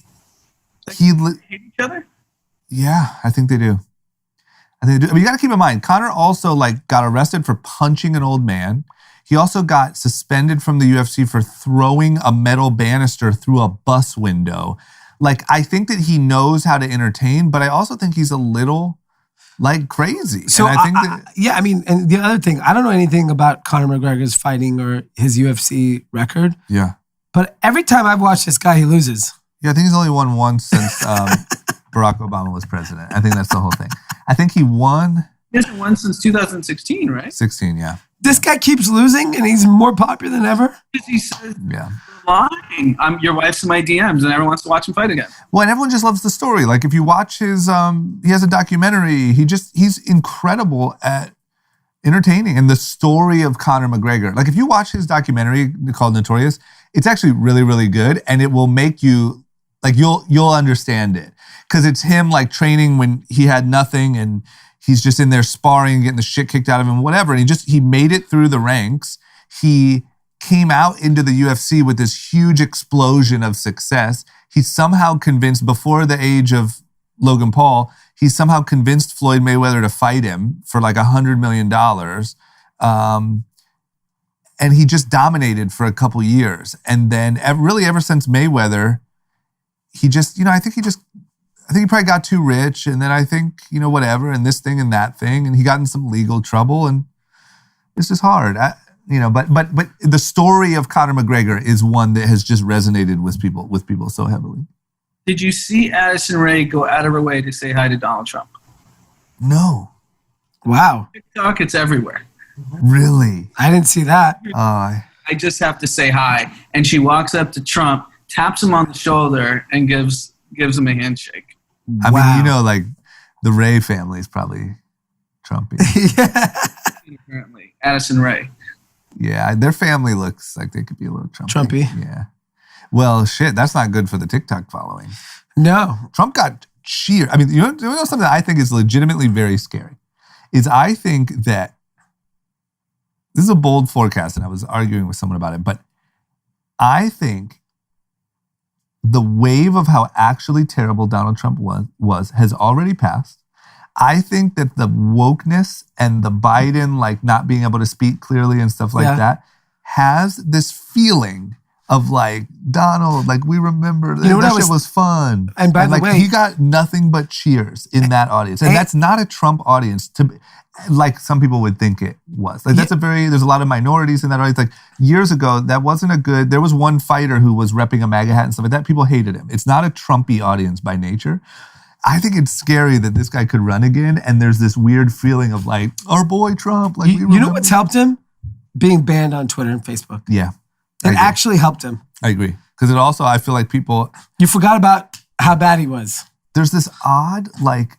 Speaker 5: hate each other?
Speaker 1: Yeah, I think they do. I think they do. But you got to keep in mind, Conor also like got arrested for punching an old man. He also got suspended from the UFC for throwing a metal banister through a bus window. Like, I think that he knows how to entertain, but I also think he's a little like crazy.
Speaker 2: So
Speaker 1: and I think that,
Speaker 2: I mean, and the other thing, I don't know anything about Conor McGregor's fighting or his UFC record.
Speaker 1: Yeah.
Speaker 2: But every time I've watched this guy, he loses.
Speaker 1: Yeah, I think he's only won once since Barack Obama was president. I think that's the whole thing. I think he won.
Speaker 5: He hasn't won since 2016, right?
Speaker 1: 16, yeah.
Speaker 2: This guy keeps losing and he's more popular than ever.
Speaker 5: He says,
Speaker 1: Yeah.
Speaker 5: lying. Your wife's in my DMs and everyone wants to watch him fight again.
Speaker 1: Well, and everyone just loves the story. Like if you watch his, he has a documentary. He's incredible at entertaining, and the story of Conor McGregor. Like if you watch his documentary called Notorious, it's actually really, really good, and it will make you like you'll understand it because it's him like training when he had nothing, and he's just in there sparring, getting the shit kicked out of him, whatever. And he made it through the ranks. He came out into the UFC with this huge explosion of success. He somehow convinced, before the age of Logan Paul, he somehow convinced Floyd Mayweather to fight him for like $100 million. And he just dominated for a couple years. And then really ever since Mayweather, he just, I think he probably got too rich. And then I think, whatever, and this thing and that thing. And he got in some legal trouble, and it's just hard. But the story of Conor McGregor is one that has just resonated with people so heavily.
Speaker 5: Did you see Addison Rae go out of her way to say hi to Donald Trump?
Speaker 1: No.
Speaker 2: Wow.
Speaker 5: TikTok, it's everywhere.
Speaker 1: Really?
Speaker 2: I didn't see that.
Speaker 5: I just have to say hi. And she walks up to Trump, taps him on the shoulder, and gives him a handshake.
Speaker 1: I mean, like the Ray family is probably Trumpy.
Speaker 5: Apparently, Addison Rae.
Speaker 1: Yeah, their family looks like they could be a little Trumpy. Yeah. Well, shit, that's not good for the TikTok following.
Speaker 2: No.
Speaker 1: Trump got cheered. I mean, you know something that I think is legitimately very scary? Is I think that, this is a bold forecast, and I was arguing with someone about it, but I think the wave of how actually terrible Donald Trump was has already passed. I think that the wokeness and the Biden, like not being able to speak clearly and stuff like that, has this feeling of like, Donald, like we remember that shit was fun.
Speaker 2: And by the way,
Speaker 1: he got nothing but cheers in that audience. And that's not a Trump audience like some people would think it was. Like there's a lot of minorities in that audience. Like years ago, that wasn't there was one fighter who was repping a MAGA hat and stuff like that. People hated him. It's not a Trumpy audience by nature. I think it's scary that this guy could run again, and there's this weird feeling of like, our boy Trump. Like
Speaker 2: you know what's helped him? Being banned on Twitter and Facebook.
Speaker 1: Yeah.
Speaker 2: It actually helped him.
Speaker 1: I agree. Because it also, I feel like people...
Speaker 2: You forgot about how bad he was.
Speaker 1: There's this odd, like,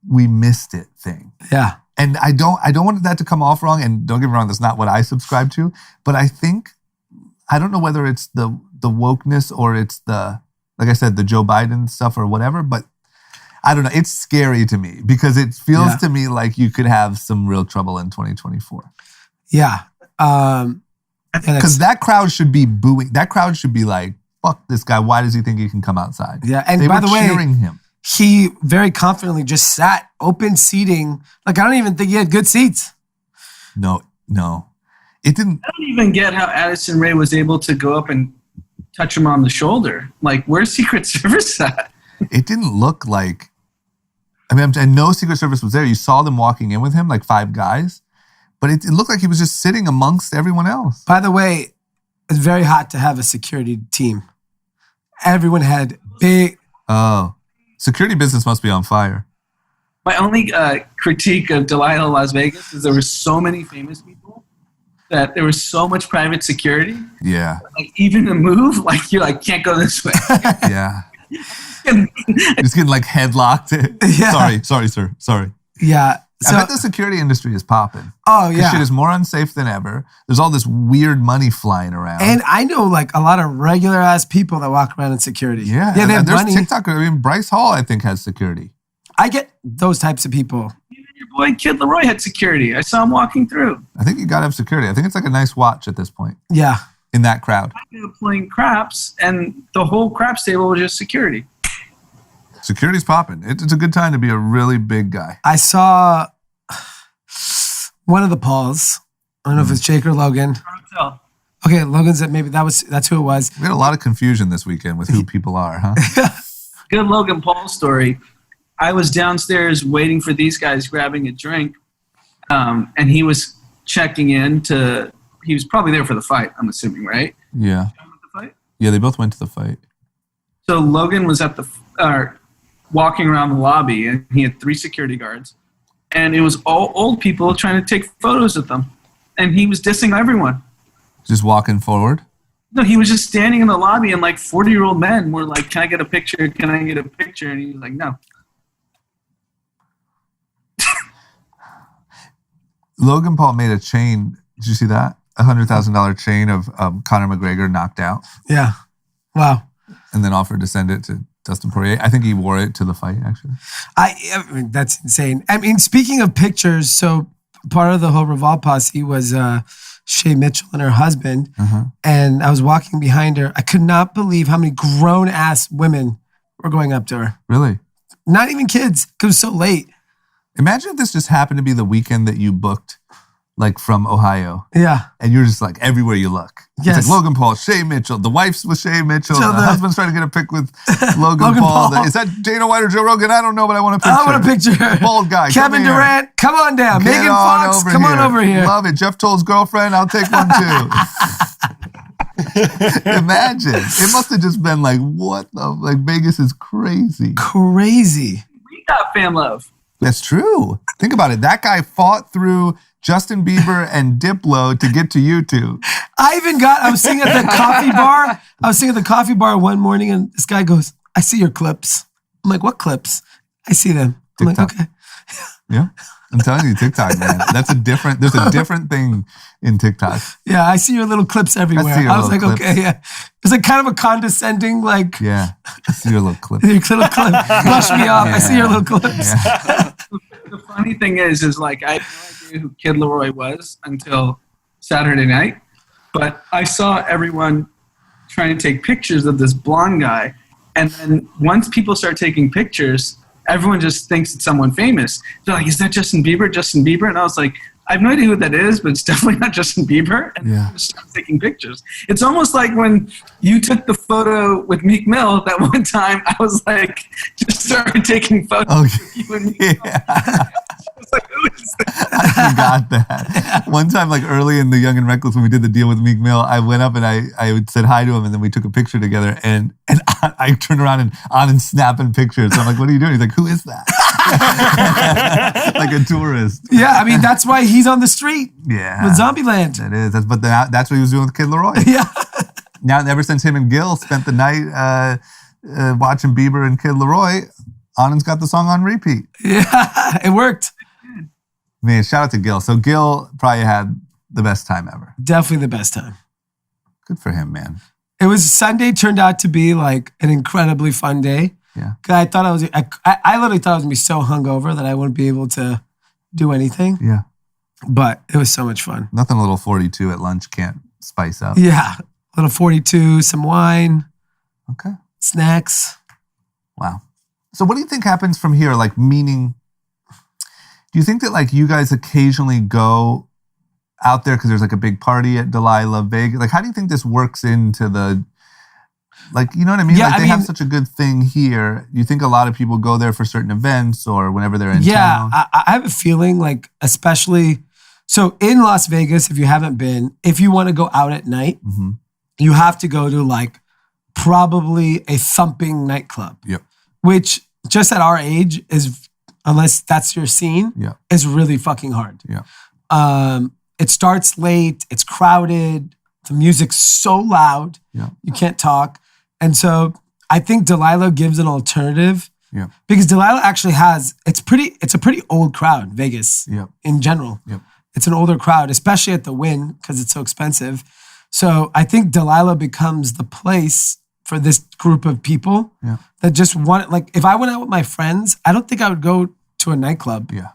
Speaker 1: we missed it thing.
Speaker 2: Yeah.
Speaker 1: And I don't want that to come off wrong, and don't get me wrong, that's not what I subscribe to, but I don't know whether it's the wokeness or it's the, like I said, the Joe Biden stuff or whatever, but I don't know. It's scary to me because it feels to me like you could have some real trouble in 2024.
Speaker 2: Yeah.
Speaker 1: Because that crowd should be booing. That crowd should be like, fuck this guy. Why does he think he can come outside?
Speaker 2: Yeah. And
Speaker 1: they
Speaker 2: by
Speaker 1: were
Speaker 2: the way,
Speaker 1: cheering him.
Speaker 2: He very confidently just sat open seating. Like, I don't even think he had good seats.
Speaker 1: No. It didn't.
Speaker 5: I don't even get how Addison Rae was able to go up and touch him on the shoulder. Like, where's Secret Service at?
Speaker 1: It didn't look like, I know Secret Service was there. You saw them walking in with him, like 5 guys. But it looked like he was just sitting amongst everyone else.
Speaker 2: By the way, it's very hot to have a security team. Everyone had big...
Speaker 1: Oh. Security business must be on fire.
Speaker 5: My only critique of Delilah Las Vegas is there were so many famous people that there was so much private security.
Speaker 1: Yeah.
Speaker 5: Like, even to move, like, you're like, can't go this way.
Speaker 1: Yeah. Just getting like headlocked.
Speaker 2: Yeah.
Speaker 1: Sorry, sir. Sorry.
Speaker 2: Yeah. So,
Speaker 1: I bet the security industry is popping.
Speaker 2: Oh, yeah.
Speaker 1: This shit is more unsafe than ever. There's all this weird money flying around.
Speaker 2: And I know like a lot of regular ass people that walk around in security.
Speaker 1: Yeah.
Speaker 2: They have
Speaker 1: there's
Speaker 2: money.
Speaker 1: TikTok. I mean, Bryce Hall, I think, has security.
Speaker 2: I get those types of people.
Speaker 5: Even your boy Kid Leroy had security. I saw him walking through.
Speaker 1: I think you got to have security. I think it's like a nice watch at this point.
Speaker 2: Yeah.
Speaker 1: In that crowd.
Speaker 5: I ended up playing craps, and the whole craps table was just security.
Speaker 1: Security's popping. It's a good time to be a really big guy.
Speaker 2: I saw one of the Pauls. I don't know if it's Jake or Logan.
Speaker 5: Hotel.
Speaker 2: Okay, Logan's maybe that's who it was.
Speaker 1: We had a lot of confusion this weekend with who people are, huh?
Speaker 5: Good Logan Paul story. I was downstairs waiting for these guys grabbing a drink, and he was checking in to. He was probably there for the fight, I'm assuming, right?
Speaker 1: Yeah.
Speaker 5: The fight?
Speaker 1: Yeah, they both went to the fight.
Speaker 5: So Logan was at walking around the lobby, and he had 3 security guards, and it was all old people trying to take photos of them, and he was dissing everyone.
Speaker 1: Just walking forward?
Speaker 5: No, he was just standing in the lobby, and like 40-year-old men were like, "Can I get a picture? Can I get a picture?" And he was like, "No."
Speaker 1: Logan Paul made a chain. Did you see that? $100,000 chain of Conor McGregor knocked out.
Speaker 2: Yeah. Wow.
Speaker 1: And then offered to send it to Dustin Poirier. I think he wore it to the fight, actually.
Speaker 2: I mean, that's insane. I mean, speaking of pictures, so part of the whole Revolve posse was Shay Mitchell and her husband. And I was walking behind her. I could not believe how many grown-ass women were going up to her.
Speaker 1: Really?
Speaker 2: Not even kids, because it was so late.
Speaker 1: Imagine if this just happened to be the weekend that you booked, like from Ohio.
Speaker 2: Yeah.
Speaker 1: And you're just like everywhere you look.
Speaker 2: Yes.
Speaker 1: It's like Logan Paul, Shay Mitchell. The wife's with Shay Mitchell.
Speaker 2: So
Speaker 1: the
Speaker 2: the-
Speaker 1: husband's trying to get a pic with Logan Paul.
Speaker 2: Paul.
Speaker 1: Is that Dana White or Joe Rogan? I don't know, but I want a picture.
Speaker 2: I want a picture.
Speaker 1: Bald guy.
Speaker 2: Kevin
Speaker 1: come here.
Speaker 2: Durant, come on down.
Speaker 1: Get
Speaker 2: Megan
Speaker 1: on
Speaker 2: Fox,
Speaker 1: over
Speaker 2: come
Speaker 1: here.
Speaker 2: on over here.
Speaker 1: Love it. Jeff Toll's girlfriend. I'll take one too. Imagine. It must have just been like, what the, like Vegas is crazy.
Speaker 2: Crazy.
Speaker 5: We got fan love.
Speaker 1: That's true. Think about it. That guy fought through Justin Bieber and Diplo to get to you two.
Speaker 2: I was sitting at the coffee bar. I was sitting at the coffee bar one morning and this guy goes, "I see your clips." I'm like, "What clips?" "I see them." I'm
Speaker 1: TikTok.
Speaker 2: like, "Okay."
Speaker 1: Yeah. I'm telling you, TikTok, man. There's a different thing in TikTok.
Speaker 2: Yeah, I see your little clips everywhere.
Speaker 1: I see your
Speaker 2: I was like,
Speaker 1: little clips.
Speaker 2: "Okay, yeah." It's like kind of a condescending, like,
Speaker 1: Yeah. I see your little clip.
Speaker 2: your little clip. Brush me off. I see your little clips.
Speaker 1: Yeah.
Speaker 5: The funny thing is like I had no idea who Kid Leroy was until Saturday night, but I saw everyone trying to take pictures of this blonde guy, and then once people start taking pictures, everyone just thinks it's someone famous. They're like, "Is that Justin Bieber? Justin Bieber?" And I was like, "I have no idea who that is, but it's definitely not Justin Bieber." And
Speaker 1: Yeah.
Speaker 5: just start taking pictures. It's almost like when you took the photo with Meek Mill that one time. I was like, just started taking photos
Speaker 1: Oh,
Speaker 5: of you and Meek Mill.
Speaker 1: yeah.
Speaker 5: I was like, who is that?
Speaker 1: I forgot that. One time, like early in the Young and Reckless, when we did the deal with Meek Mill, I went up and I said hi to him, and then we took a picture together. And I turned around and Anand's snapping pictures. So I'm like, "What are you doing?" He's like, "Who is that?" Like a tourist.
Speaker 2: Yeah, I mean, that's why he's on the street
Speaker 1: Yeah.
Speaker 2: with Zombieland.
Speaker 1: It is. That's what he was doing with Kid Leroy.
Speaker 2: Yeah.
Speaker 1: Now, ever since him and Gil spent the night watching Bieber and Kid Leroy, Anand's got the song on repeat.
Speaker 2: Yeah, it worked.
Speaker 1: Man, shout out to Gil. So Gil probably had the best time ever.
Speaker 2: Definitely the best time.
Speaker 1: Good for him, man.
Speaker 2: It was Sunday turned out to be like an incredibly fun day.
Speaker 1: Yeah.
Speaker 2: I thought I literally thought I was gonna be so hungover that I wouldn't be able to do anything.
Speaker 1: Yeah.
Speaker 2: But it was so much fun.
Speaker 1: Nothing a little 42 at lunch can't spice up.
Speaker 2: Yeah. A little 42, some wine,
Speaker 1: Okay.
Speaker 2: snacks.
Speaker 1: Wow. So what do you think happens from here? Like, meaning, do you think that like you guys occasionally go out there because there's like a big party at Delilah Vegas? Like, how do you think this works into the, like, you know what I mean?
Speaker 2: Yeah,
Speaker 1: like, they
Speaker 2: I
Speaker 1: have
Speaker 2: mean-
Speaker 1: such a good thing here. You think a lot of people go there for certain events or whenever they're in
Speaker 2: Yeah,
Speaker 1: town?
Speaker 2: I have a feeling like, especially, so in Las Vegas, if you haven't been, if you want to go out at night,
Speaker 1: Mm-hmm.
Speaker 2: you have to go to like probably a thumping nightclub,
Speaker 1: Yep.
Speaker 2: which just at our age is, unless that's your scene,
Speaker 1: Yeah.
Speaker 2: is really fucking hard.
Speaker 1: Yeah.
Speaker 2: It starts late, it's crowded, the music's so loud,
Speaker 1: Yeah.
Speaker 2: you can't talk. And so I think Delilah gives an alternative
Speaker 1: Yeah.
Speaker 2: because Delilah actually it's a pretty old crowd, Vegas
Speaker 1: Yep.
Speaker 2: in general.
Speaker 1: Yep.
Speaker 2: It's an older crowd, especially at the Wynn because it's so expensive. So I think Delilah becomes the place for this group of people
Speaker 1: Yeah.
Speaker 2: that just want, like, if I went out with my friends, I don't think I would go to a nightclub.
Speaker 1: Yeah.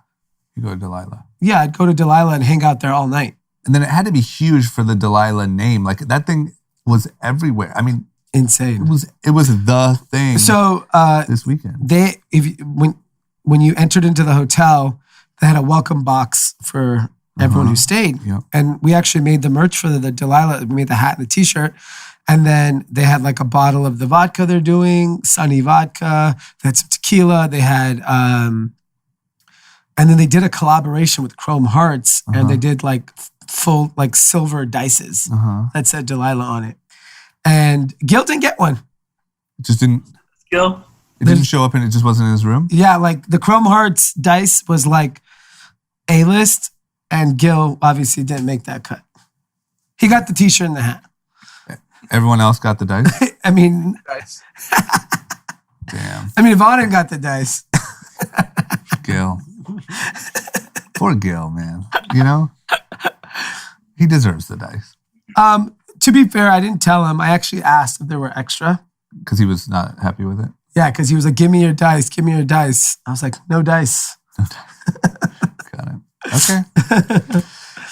Speaker 1: You go to Delilah.
Speaker 2: Yeah, I'd go to Delilah and hang out there all night.
Speaker 1: And then it had to be huge for the Delilah name. Like, that thing was everywhere. I mean,
Speaker 2: Insane.
Speaker 1: It was the thing.
Speaker 2: So
Speaker 1: this weekend,
Speaker 2: when you entered into the hotel, they had a welcome box for everyone who stayed.
Speaker 1: Yep.
Speaker 2: And we actually made the merch for the Delilah. We made the hat and the t-shirt. And then they had like a bottle of the vodka they're doing, Sunny vodka. They had some tequila. They had, and then they did a collaboration with Chrome Hearts, and they did like full like silver dices that said Delilah on it. And Gil didn't get one.
Speaker 1: It just didn't.
Speaker 5: Gil?
Speaker 1: It didn't show up, and it just wasn't in his room.
Speaker 2: Yeah, like the Chrome Hearts dice was like A-list, and Gil obviously didn't make that cut. He got the t-shirt and the hat.
Speaker 1: Everyone else got the dice.
Speaker 2: I mean,
Speaker 5: Nice.
Speaker 1: Damn,
Speaker 2: if Auden got the dice.
Speaker 1: Gil. Poor Gil, man. You know, he deserves the dice
Speaker 2: To be fair, I didn't tell him. I actually asked if there were extra.
Speaker 1: because he was not happy with it.
Speaker 2: Yeah, because he was like, give me your dice, give me your dice. I was like, no dice.
Speaker 1: Got it. Okay.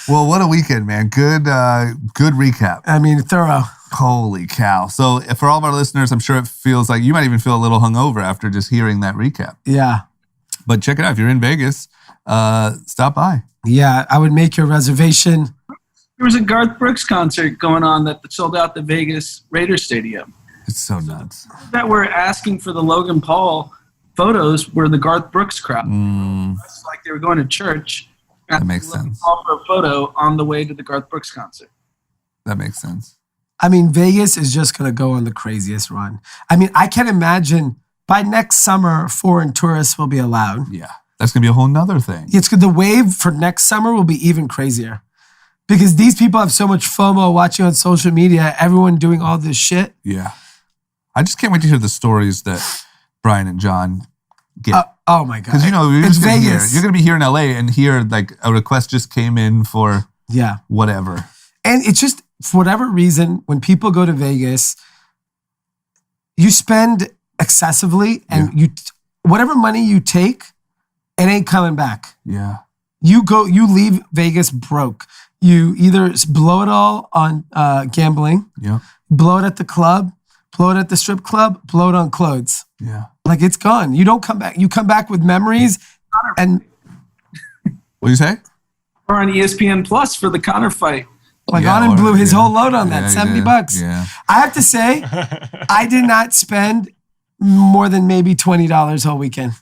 Speaker 1: Well, what a weekend, man. Good recap.
Speaker 2: I mean, thorough.
Speaker 1: Holy cow. So for all of our listeners, I'm sure it feels like you might even feel a little hungover after just hearing that recap.
Speaker 2: Yeah.
Speaker 1: But check it out. If you're in Vegas, stop by.
Speaker 2: Yeah, I would make your reservation.
Speaker 5: There was a Garth Brooks concert going on that sold out the Vegas Raiders Stadium.
Speaker 1: It's so nuts.
Speaker 5: That were asking for the Logan Paul photos were the Garth Brooks crowd. It's like they were going to church.
Speaker 1: That makes
Speaker 5: Logan
Speaker 1: sense.
Speaker 5: Paul for a photo on the way to the Garth Brooks concert.
Speaker 1: That makes sense.
Speaker 2: I mean, Vegas is just going to go on the craziest run. I mean, I can imagine by next summer, foreign tourists will be allowed.
Speaker 1: Yeah. That's going to be a whole nother thing.
Speaker 2: It's good. The wave for next summer will be even crazier because these people have so much FOMO watching on social media, everyone doing all this shit.
Speaker 1: Yeah. I just can't wait to hear the stories that Brian and John get.
Speaker 2: Oh my God.
Speaker 1: Because, you know,
Speaker 2: it's Vegas.
Speaker 1: You're going to be here in LA and here, like, a request just came in for whatever.
Speaker 2: And it's just, for whatever reason, when people go to Vegas, you spend excessively and whatever money you take, it ain't coming back.
Speaker 1: Yeah.
Speaker 2: You leave Vegas broke. You either blow it all on gambling, blow it at the club, blow it at the strip club, blow it on clothes.
Speaker 1: Yeah.
Speaker 2: Like it's gone. You don't come back. You come back with memories. And
Speaker 1: what do you say?
Speaker 5: Or on ESPN Plus for the Connor fight.
Speaker 2: like Auden blew his whole load on that, $70.
Speaker 1: Yeah.
Speaker 2: I have to say, I did not spend more than maybe $20 whole weekend.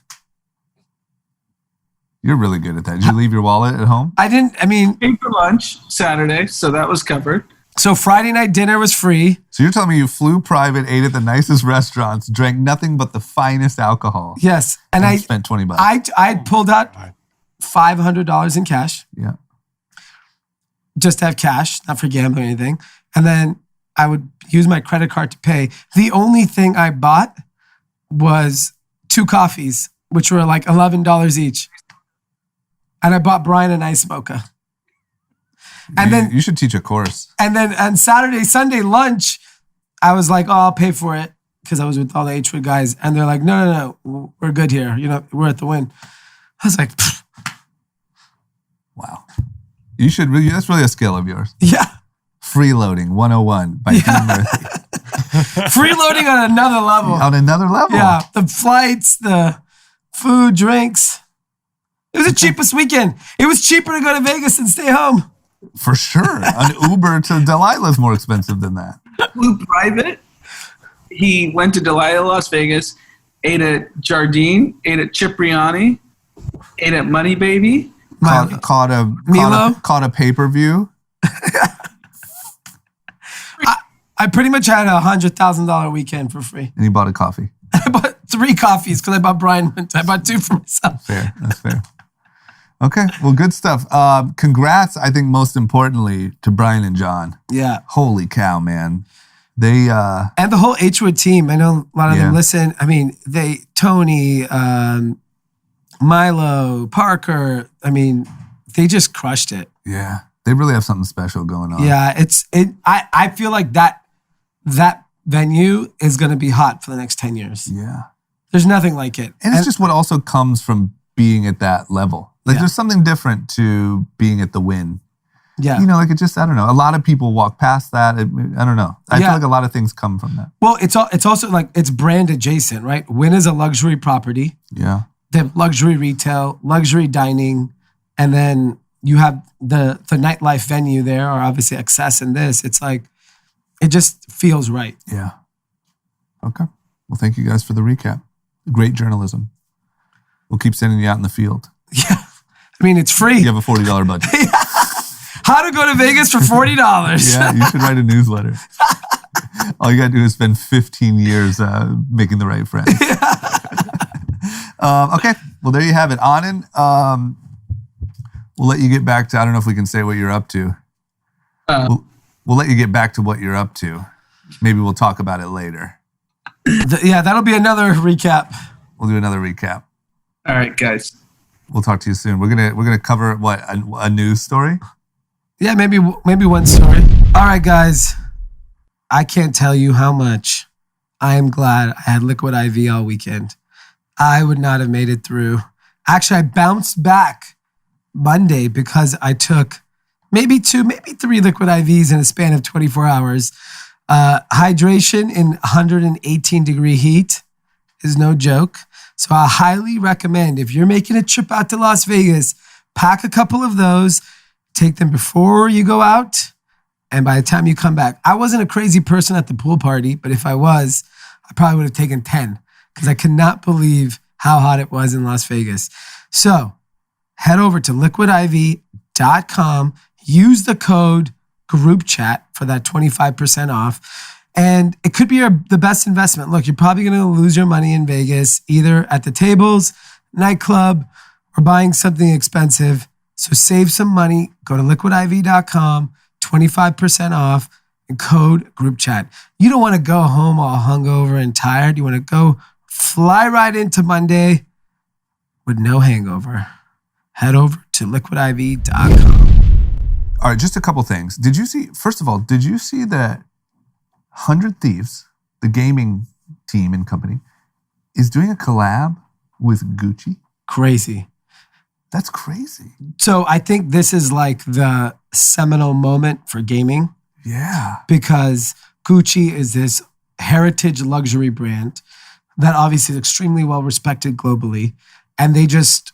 Speaker 1: You're really good at that. Did you leave your wallet at home?
Speaker 2: I didn't, I mean.
Speaker 5: Came for lunch Saturday, so that was covered.
Speaker 2: So Friday night dinner was free.
Speaker 1: So you're telling me you flew private, ate at the nicest restaurants, drank nothing but the finest alcohol.
Speaker 2: Yes. And I
Speaker 1: spent $20.
Speaker 2: I pulled out $500 in cash.
Speaker 1: Yeah.
Speaker 2: Just to have cash, not for gambling or anything. And then I would use my credit card to pay. The only thing I bought was 2 coffees, which were like $11 each. And I bought Brian a nice mocha. And then
Speaker 1: you should teach a course.
Speaker 2: And then on Sunday lunch, I was like, oh, I'll pay for it because I was with all the H-Wood guys. And they're like, no, we're good here. You know, we're at the Win. I was like, pfft.
Speaker 1: Wow. You should really, that's really a skill of yours.
Speaker 2: Yeah.
Speaker 1: Freeloading 101 by Dee Murthy.
Speaker 2: Freeloading on another level.
Speaker 1: On another level.
Speaker 2: Yeah. The flights, the food, drinks. It was the cheapest weekend. It was cheaper to go to Vegas than stay home.
Speaker 1: For sure. An Uber to Delilah is more expensive than that.
Speaker 5: Flew private. He went to Delilah Las Vegas, ate at Jardine, ate at Cipriani, ate at Money Baby.
Speaker 1: Caught a pay-per-view.
Speaker 2: I pretty much had a $100,000 weekend for free.
Speaker 1: And he bought a coffee.
Speaker 2: I bought 3 coffees because I bought Brian. I bought 2 for myself.
Speaker 1: Fair. That's fair. Okay. Well, good stuff. Congrats, I think most importantly, to Brian and John.
Speaker 2: Yeah.
Speaker 1: Holy cow, man. They
Speaker 2: and the whole H-Wood team. I know a lot of them listen. I mean, Tony, Milo, Parker. I mean, they just crushed it.
Speaker 1: Yeah. They really have something special going on.
Speaker 2: Yeah, I feel like that venue is going to be hot for the next 10 years.
Speaker 1: Yeah.
Speaker 2: There's nothing like it.
Speaker 1: And it's just what also comes from being at that level. Like there's something different to being at the Win.
Speaker 2: Yeah.
Speaker 1: You know, like it just, I don't know. A lot of people walk past that. I don't know. I feel like a lot of things come from that.
Speaker 2: Well, it's also like it's brand adjacent, right? Wynn is a luxury property.
Speaker 1: Yeah.
Speaker 2: They have luxury retail, luxury dining, and then you have the nightlife venue there, or obviously Access and this. It's like, it just feels right.
Speaker 1: Yeah. Okay. Well, thank you guys for the recap. Great journalism. We'll keep sending you out in the field.
Speaker 2: Yeah. I mean, it's free.
Speaker 1: You have a $40 budget.
Speaker 2: How to go to Vegas for $40.
Speaker 1: Yeah, you should write a newsletter. All you got to do is spend 15 years making the right friends. Okay, well, there you have it. Anand, we'll let you get back to, I don't know if we can say what you're up to. We'll let you get back to what you're up to. Maybe we'll talk about it later.
Speaker 2: Yeah, that'll be another recap.
Speaker 1: We'll do another recap.
Speaker 5: All right, guys.
Speaker 1: We'll talk to you soon. We're gonna cover what, a news story.
Speaker 2: Yeah, maybe one story. All right, guys. I can't tell you how much I am glad I had Liquid IV all weekend. I would not have made it through. Actually, I bounced back Monday because I took maybe 2, maybe 3 Liquid IVs in a span of 24 hours. Hydration in 118 degree heat is no joke. So I highly recommend, if you're making a trip out to Las Vegas, pack a couple of those, take them before you go out, and by the time you come back. I wasn't a crazy person at the pool party, but if I was, I probably would have taken 10 because I could not believe how hot it was in Las Vegas. So head over to liquidiv.com, use the code group chat for that 25% off. And it could be the best investment. Look, you're probably going to lose your money in Vegas, either at the tables, nightclub, or buying something expensive. So save some money. Go to liquidiv.com, 25% off, and code group chat. You don't want to go home all hungover and tired. You want to go fly right into Monday with no hangover. Head over to liquidiv.com.
Speaker 1: All right, just a couple things. First of all, did you see that 100 Thieves, the gaming team and company, is doing a collab with Gucci?
Speaker 2: Crazy.
Speaker 1: That's crazy.
Speaker 2: So I think this is like the seminal moment for gaming.
Speaker 1: Yeah.
Speaker 2: Because Gucci is this heritage luxury brand that obviously is extremely well respected globally. And they just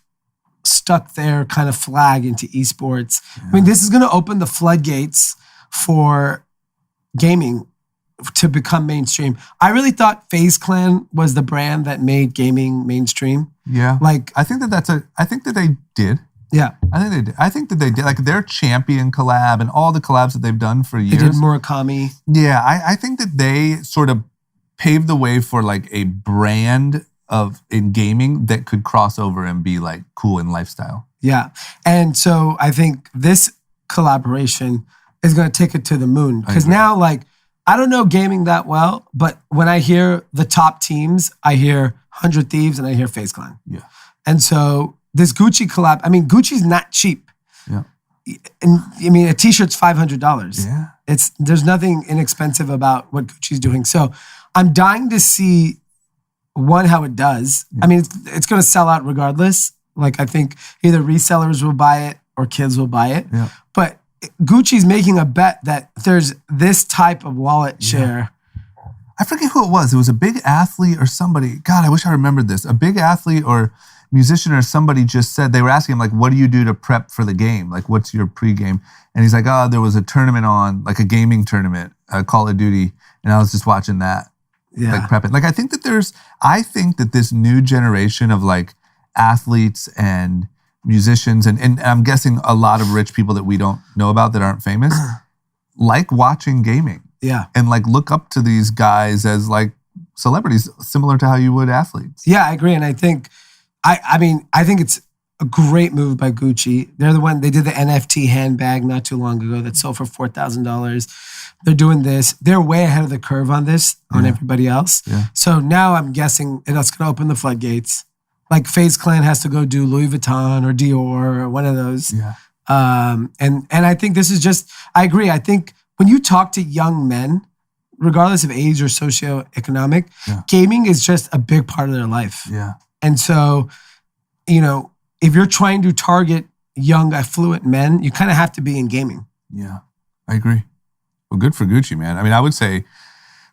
Speaker 2: stuck their kind of flag into esports. Yeah. I mean, this is going to open the floodgates for gaming to become mainstream. I really thought FaZe Clan was the brand that made gaming mainstream.
Speaker 1: Yeah.
Speaker 2: Like,
Speaker 1: I think that they did.
Speaker 2: Yeah.
Speaker 1: I think that they did. Like their Champion collab and all the collabs that they've done for years.
Speaker 2: They did Murakami.
Speaker 1: Yeah. I think that they sort of paved the way for like a brand in gaming that could cross over and be like cool in lifestyle.
Speaker 2: Yeah. And so I think this collaboration is going to take it to the moon. Because now, like, I don't know gaming that well, but when I hear the top teams, I hear 100 Thieves and I hear FaZe Clan.
Speaker 1: Yeah.
Speaker 2: And so this Gucci collab, I mean, Gucci's not cheap.
Speaker 1: Yeah.
Speaker 2: And I mean, a t-shirt's $500.
Speaker 1: Yeah.
Speaker 2: There's nothing inexpensive about what Gucci's doing. So I'm dying to see how it does. Yeah. I mean, it's going to sell out regardless. Like, I think either resellers will buy it or kids will buy it.
Speaker 1: Yeah.
Speaker 2: But Gucci's making a bet that there's this type of wallet share.
Speaker 1: I forget who it was. It was a big athlete or somebody. God, I wish I remembered this. A big athlete or musician or somebody just said, they were asking him, like, what do you do to prep for the game? Like, what's your pregame? And he's like, there was a tournament on, like a gaming tournament, Call of Duty. And I was just watching that, like prepping. Like, I think that this new generation of like athletes and musicians, and I'm guessing a lot of rich people that we don't know about that aren't famous, like watching gaming.
Speaker 2: Yeah.
Speaker 1: And like look up to these guys as like celebrities, similar to how you would athletes.
Speaker 2: Yeah, I agree. And I think, I think it's a great move by Gucci. They're the one, they did the NFT handbag not too long ago that sold for $4,000. They're doing this. They're way ahead of the curve on this, on everybody else. Yeah. So now I'm guessing it's going to open the floodgates. Like FaZe Clan has to go do Louis Vuitton or Dior or one of those.
Speaker 1: Yeah.
Speaker 2: And I think this is just, I agree. I think when you talk to young men, regardless of age or socioeconomic, gaming is just a big part of their life.
Speaker 1: Yeah.
Speaker 2: And so, if you're trying to target young, affluent men, you kind of have to be in gaming.
Speaker 1: Yeah, I agree. Well, good for Gucci, man. I mean, I would say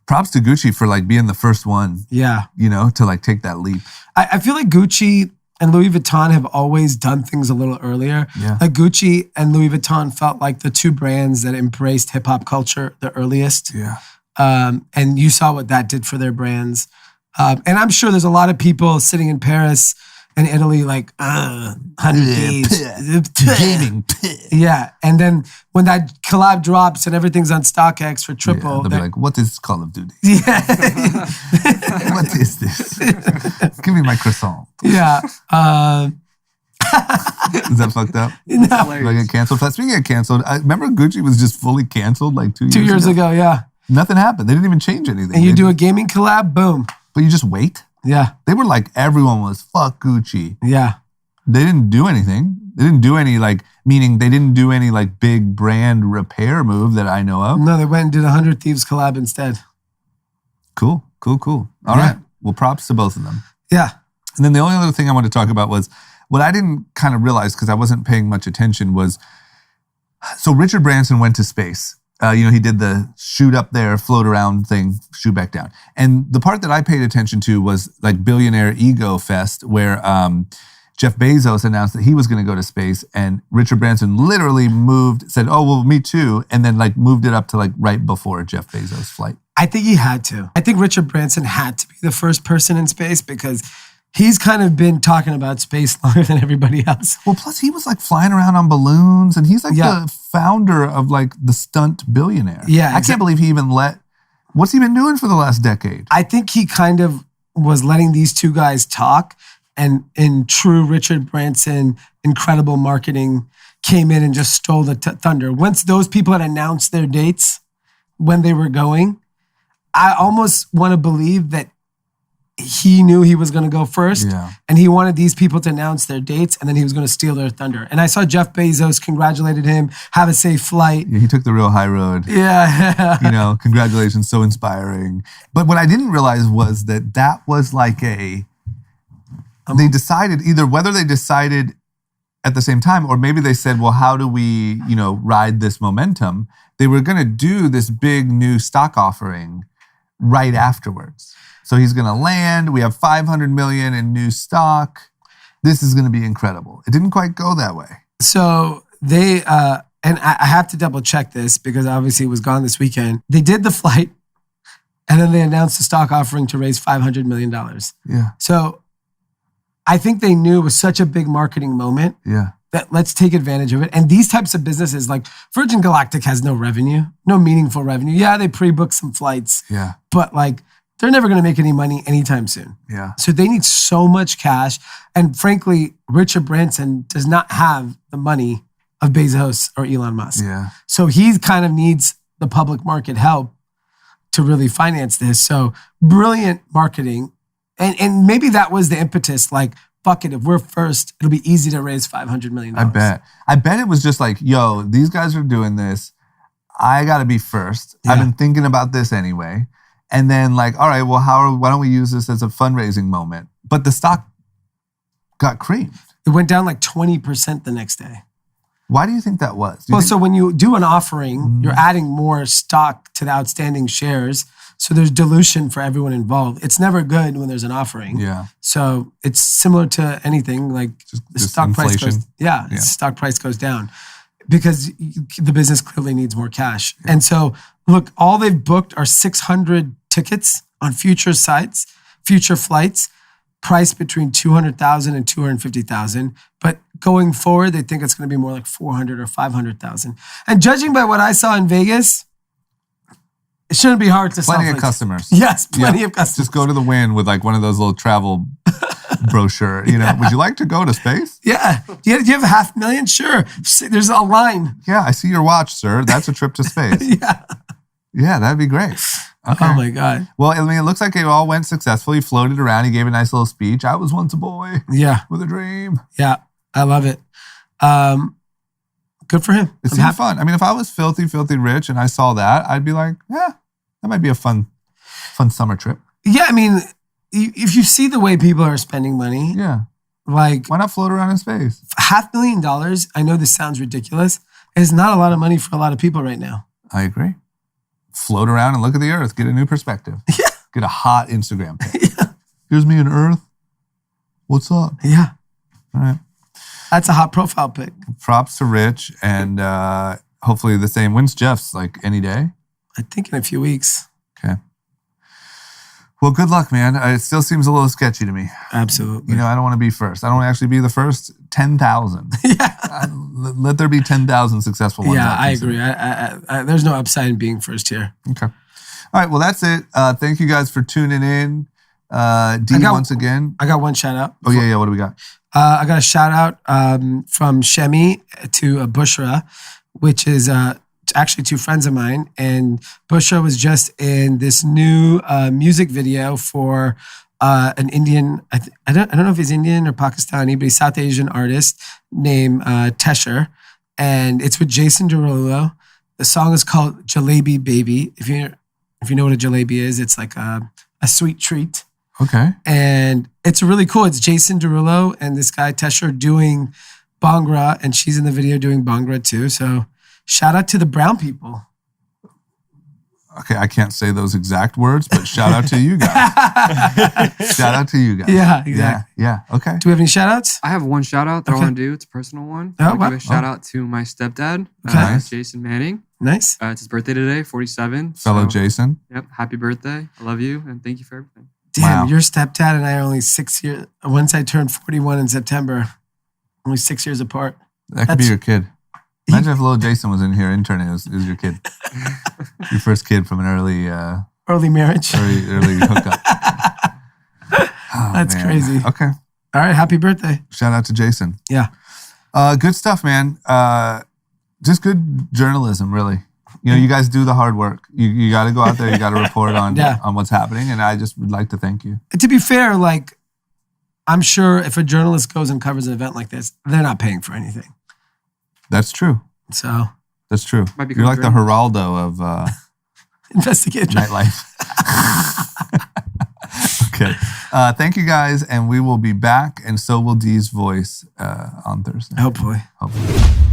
Speaker 1: props to Gucci for like being the first one,
Speaker 2: Yeah.
Speaker 1: to like take that leap.
Speaker 2: I feel like Gucci and Louis Vuitton have always done things a little earlier.
Speaker 1: Yeah.
Speaker 2: Like Gucci and Louis Vuitton felt like the two brands that embraced hip hop culture the earliest.
Speaker 1: Yeah.
Speaker 2: And you saw what that did for their brands. And I'm sure there's a lot of people sitting in Paris and Italy like, 100 days.
Speaker 1: Gaming.
Speaker 2: Yeah. And then when that collab drops and everything's on StockX for triple.
Speaker 1: They'll be like, what is Call of Duty?
Speaker 2: Yeah.
Speaker 1: What is this? Give me my croissant.
Speaker 2: Yeah.
Speaker 1: Is that fucked up?
Speaker 2: No.
Speaker 1: Did I get canceled? Speaking of canceled, I remember Gucci was just fully canceled like 2 years ago.
Speaker 2: 2 years ago, yeah.
Speaker 1: Nothing happened. They didn't even change anything.
Speaker 2: And you do a gaming collab, boom.
Speaker 1: But you just wait.
Speaker 2: Yeah.
Speaker 1: They were like, everyone was, fuck Gucci.
Speaker 2: Yeah.
Speaker 1: They didn't do anything. They didn't do any meaning they didn't do any like big brand repair move that I know of.
Speaker 2: No, they went and did a 100 Thieves collab instead.
Speaker 1: Cool. All right. Well, props to both of them.
Speaker 2: Yeah.
Speaker 1: And then the only other thing I wanted to talk about was what I didn't kind of realize because I wasn't paying much attention was, so Richard Branson went to space. He did the shoot up there, float around thing, shoot back down. And the part that I paid attention to was like Billionaire Ego Fest, where Jeff Bezos announced that he was going to go to space, and Richard Branson literally said, "Oh well, me too," and then like moved it up to like right before Jeff Bezos' flight.
Speaker 2: I think he had to. I think Richard Branson had to be the first person in space because he's kind of been talking about space longer than everybody else.
Speaker 1: Well, plus he was like flying around on balloons, and he's like
Speaker 2: Yeah.
Speaker 1: the founder of like the stunt billionaire.
Speaker 2: Yeah,
Speaker 1: I can't believe he even what's he been doing for the last decade?
Speaker 2: I think he kind of was letting these two guys talk, and in true Richard Branson, incredible marketing, came in and just stole the thunder. Once those people had announced their dates when they were going, I almost want to believe that he knew he was going to go first, and he wanted these people to announce their dates, and then he was going to steal their thunder. And I saw Jeff Bezos congratulated him, have a safe flight.
Speaker 1: Yeah, he took the real high road.
Speaker 2: Yeah.
Speaker 1: Congratulations, so inspiring. But what I didn't realize was that was like they decided whether they decided at the same time, or maybe they said, well, how do we, ride this momentum? They were going to do this big new stock offering right afterwards. So he's going to land. We have 500 million in new stock. This is going to be incredible. It didn't quite go that way.
Speaker 2: So they, and I have to double check this because obviously it was gone this weekend. They did the flight and then they announced the stock offering to raise $500 million.
Speaker 1: Yeah.
Speaker 2: So I think they knew it was such a big marketing moment.
Speaker 1: Yeah.
Speaker 2: That let's take advantage of it. And these types of businesses, like Virgin Galactic has no revenue, no meaningful revenue. Yeah, they pre-book some flights.
Speaker 1: Yeah.
Speaker 2: But like, they're never going to make any money anytime soon.
Speaker 1: Yeah.
Speaker 2: So they need so much cash. And frankly, Richard Branson does not have the money of Bezos or Elon Musk.
Speaker 1: Yeah.
Speaker 2: So he kind of needs the public market help to really finance this. So brilliant marketing. And maybe that was the impetus, like, fuck it, if we're first, it'll be easy to raise $500 million.
Speaker 1: I bet it was just like, yo, these guys are doing this. I got to be first.
Speaker 2: Yeah.
Speaker 1: I've been thinking about this anyway. And then like, all right, well, why don't we use this as a fundraising moment? But the stock got creamed.
Speaker 2: It went down like 20% the next day.
Speaker 1: Why do you think that was?
Speaker 2: So when you do an offering, you're adding more stock to the outstanding shares. So there's dilution for everyone involved. It's never good when there's an offering.
Speaker 1: Yeah.
Speaker 2: So it's similar to anything, like the stock
Speaker 1: inflation.
Speaker 2: price goes, stock price goes down because the business clearly needs more cash. Yeah. And so look, all they've booked are 600 tickets on future flights, priced between 200,000 and 250,000. But going forward, they think it's going to be more like 400 or 500,000. And judging by what I saw in Vegas, it shouldn't be hard to sell.
Speaker 1: Plenty of customers.
Speaker 2: Yes, plenty of customers.
Speaker 1: Just go to the Wynn with like one of those little travel brochure. Would you like to go to space?
Speaker 2: Yeah. Do you have $500,000? Sure. There's a line.
Speaker 1: Yeah, I see your watch, sir. That's a trip to space.
Speaker 2: Yeah.
Speaker 1: Yeah, that'd be great. Okay.
Speaker 2: Oh my God.
Speaker 1: Well, I mean, it looks like it all went successful. He floated around. He gave a nice little speech. I was once a boy.
Speaker 2: Yeah.
Speaker 1: With a dream.
Speaker 2: Yeah. I love it. Good for him.
Speaker 1: It seemed fun. I mean, if I was filthy rich and I saw that, I'd be like, yeah, that might be a fun summer trip.
Speaker 2: Yeah. I mean, if you see the way people are spending money,
Speaker 1: yeah,
Speaker 2: like
Speaker 1: why not float around in space?
Speaker 2: $500,000. I know this sounds ridiculous. It's not a lot of money for a lot of people right now.
Speaker 1: I agree. Float around and look at the earth. Get a new perspective.
Speaker 2: Yeah.
Speaker 1: Get a hot Instagram pic. Here's me in Earth. What's up?
Speaker 2: Yeah.
Speaker 1: All right.
Speaker 2: That's a hot profile pic.
Speaker 1: Props to Rich, and hopefully the same. When's Jeff's? Like any day?
Speaker 2: I think in a few weeks.
Speaker 1: Okay. Well, good luck, man. It still seems a little sketchy to me.
Speaker 2: Absolutely.
Speaker 1: You know, I don't want to be first. I don't want to actually be the first 10,000.
Speaker 2: Yeah.
Speaker 1: Let there be 10,000 successful ones.
Speaker 2: Yeah, I agree. I there's no upside in being first here.
Speaker 1: Okay. All right. Well, that's it. Thank you guys for tuning in. Dee, once again.
Speaker 2: I got one shout out.
Speaker 1: Oh, yeah. What do we got?
Speaker 2: I got a shout out from Shemi to Bushra, which is actually two friends of mine. And Bushra was just in this new music video for an Indian, I don't know if he's Indian or Pakistani, but he's South Asian artist named Tesher. And it's with Jason Derulo. The song is called Jalebi Baby. If you know what a jalebi is, it's like a sweet treat.
Speaker 1: Okay.
Speaker 2: And it's really cool. It's Jason Derulo and this guy Tesher doing Bhangra, and she's in the video doing Bhangra too. So shout out to the brown people.
Speaker 1: Okay, I can't say those exact words, but shout out to you guys. Shout out to you guys.
Speaker 2: Yeah, exactly.
Speaker 1: Yeah. Okay.
Speaker 2: Do we have any shout outs?
Speaker 6: I have one shout out that I
Speaker 2: Okay.
Speaker 6: want to do. It's a personal one.
Speaker 2: Oh,
Speaker 6: I want to
Speaker 2: wow.
Speaker 6: give a shout out to my stepdad,
Speaker 1: Nice.
Speaker 6: Jason Manning.
Speaker 2: Nice.
Speaker 6: It's his birthday today, 47.
Speaker 1: Fellow
Speaker 6: so,
Speaker 1: Jason.
Speaker 6: Yep. Happy birthday. I love you and thank you for everything.
Speaker 2: Damn,
Speaker 1: Wow.
Speaker 2: your stepdad and I are only 6 years. Once I turned 41 in September, only 6 years apart.
Speaker 1: That could be
Speaker 2: That's-
Speaker 1: your kid. Imagine if little Jason was in here interning. It was your kid. Your first kid from an early
Speaker 2: Marriage.
Speaker 1: hookup. Oh,
Speaker 2: That's
Speaker 1: man.
Speaker 2: crazy.
Speaker 1: Okay.
Speaker 2: All right. Happy birthday.
Speaker 1: Shout out to Jason.
Speaker 2: Yeah.
Speaker 1: Good stuff, man. Just good journalism, really. You know, you guys do the hard work. You got to go out there. You got to report on what's happening. And I just would like to thank you.
Speaker 2: To be fair, like, I'm sure if a journalist goes and covers an event like this, they're not paying for anything.
Speaker 1: That's true.
Speaker 2: So
Speaker 1: That's true.
Speaker 6: Might be
Speaker 1: You're like the
Speaker 6: good.
Speaker 1: Geraldo of
Speaker 2: investigate.
Speaker 1: nightlife. Okay. Thank you guys. And we will be back. And so will Dee's voice on Thursday.
Speaker 2: Hopefully.
Speaker 1: Hopefully.